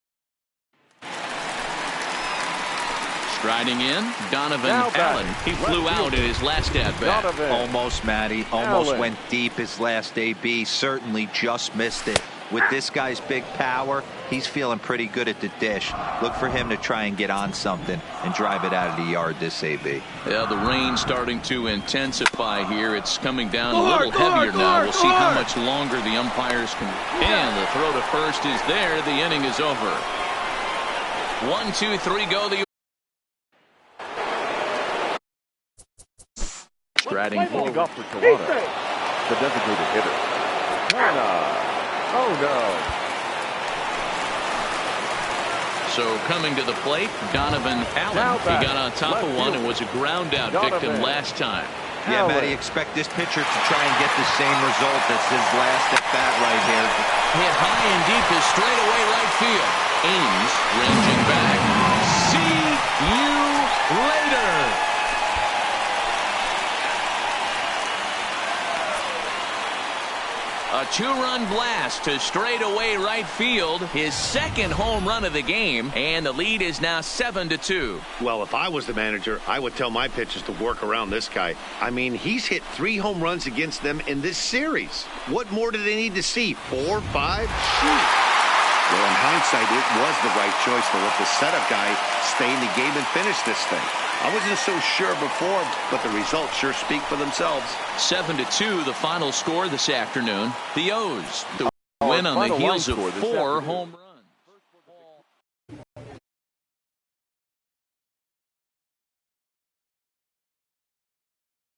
A: Striding in, Donovan Allen. He flew out in his last at-bat.
C: Almost, Matty. Almost went deep his last AB. Certainly just missed it. With this guy's big power, he's feeling pretty good at the dish. Look for him to try and get on something and drive it out of the yard this AB.
A: Yeah, the rain starting to intensify here. It's coming down a little heavier now. We'll see how much longer the umpires can. And the throw to first is there. The inning is over. 1, 2, 3, go. The striding forward.
B: Off for Toronto, the designated hitter. Oh no.
A: So coming to the plate, Donovan Allen. He got on top of one and was a ground out victim last time.
C: Yeah, Matty, expect this pitcher to try and get the same result as his last at bat right here.
A: Hit high and deep is straight away right field. Ames ranging back. See you later. A 2-run blast to straightaway right field, his second home run of the game, and the lead is now 7-2.
E: Well, if I was the manager, I would tell my pitchers to work around this guy. I mean, he's hit 3 home runs against them in this series. What more do they need to see? 4, 5? Shoot. Well, in hindsight, it was the right choice to let the setup guy stay in the game and finish this thing. I wasn't so sure before, but the results sure speak for themselves.
A: 7-2, the final score this afternoon. The O's, the win on the heels of 4 home runs.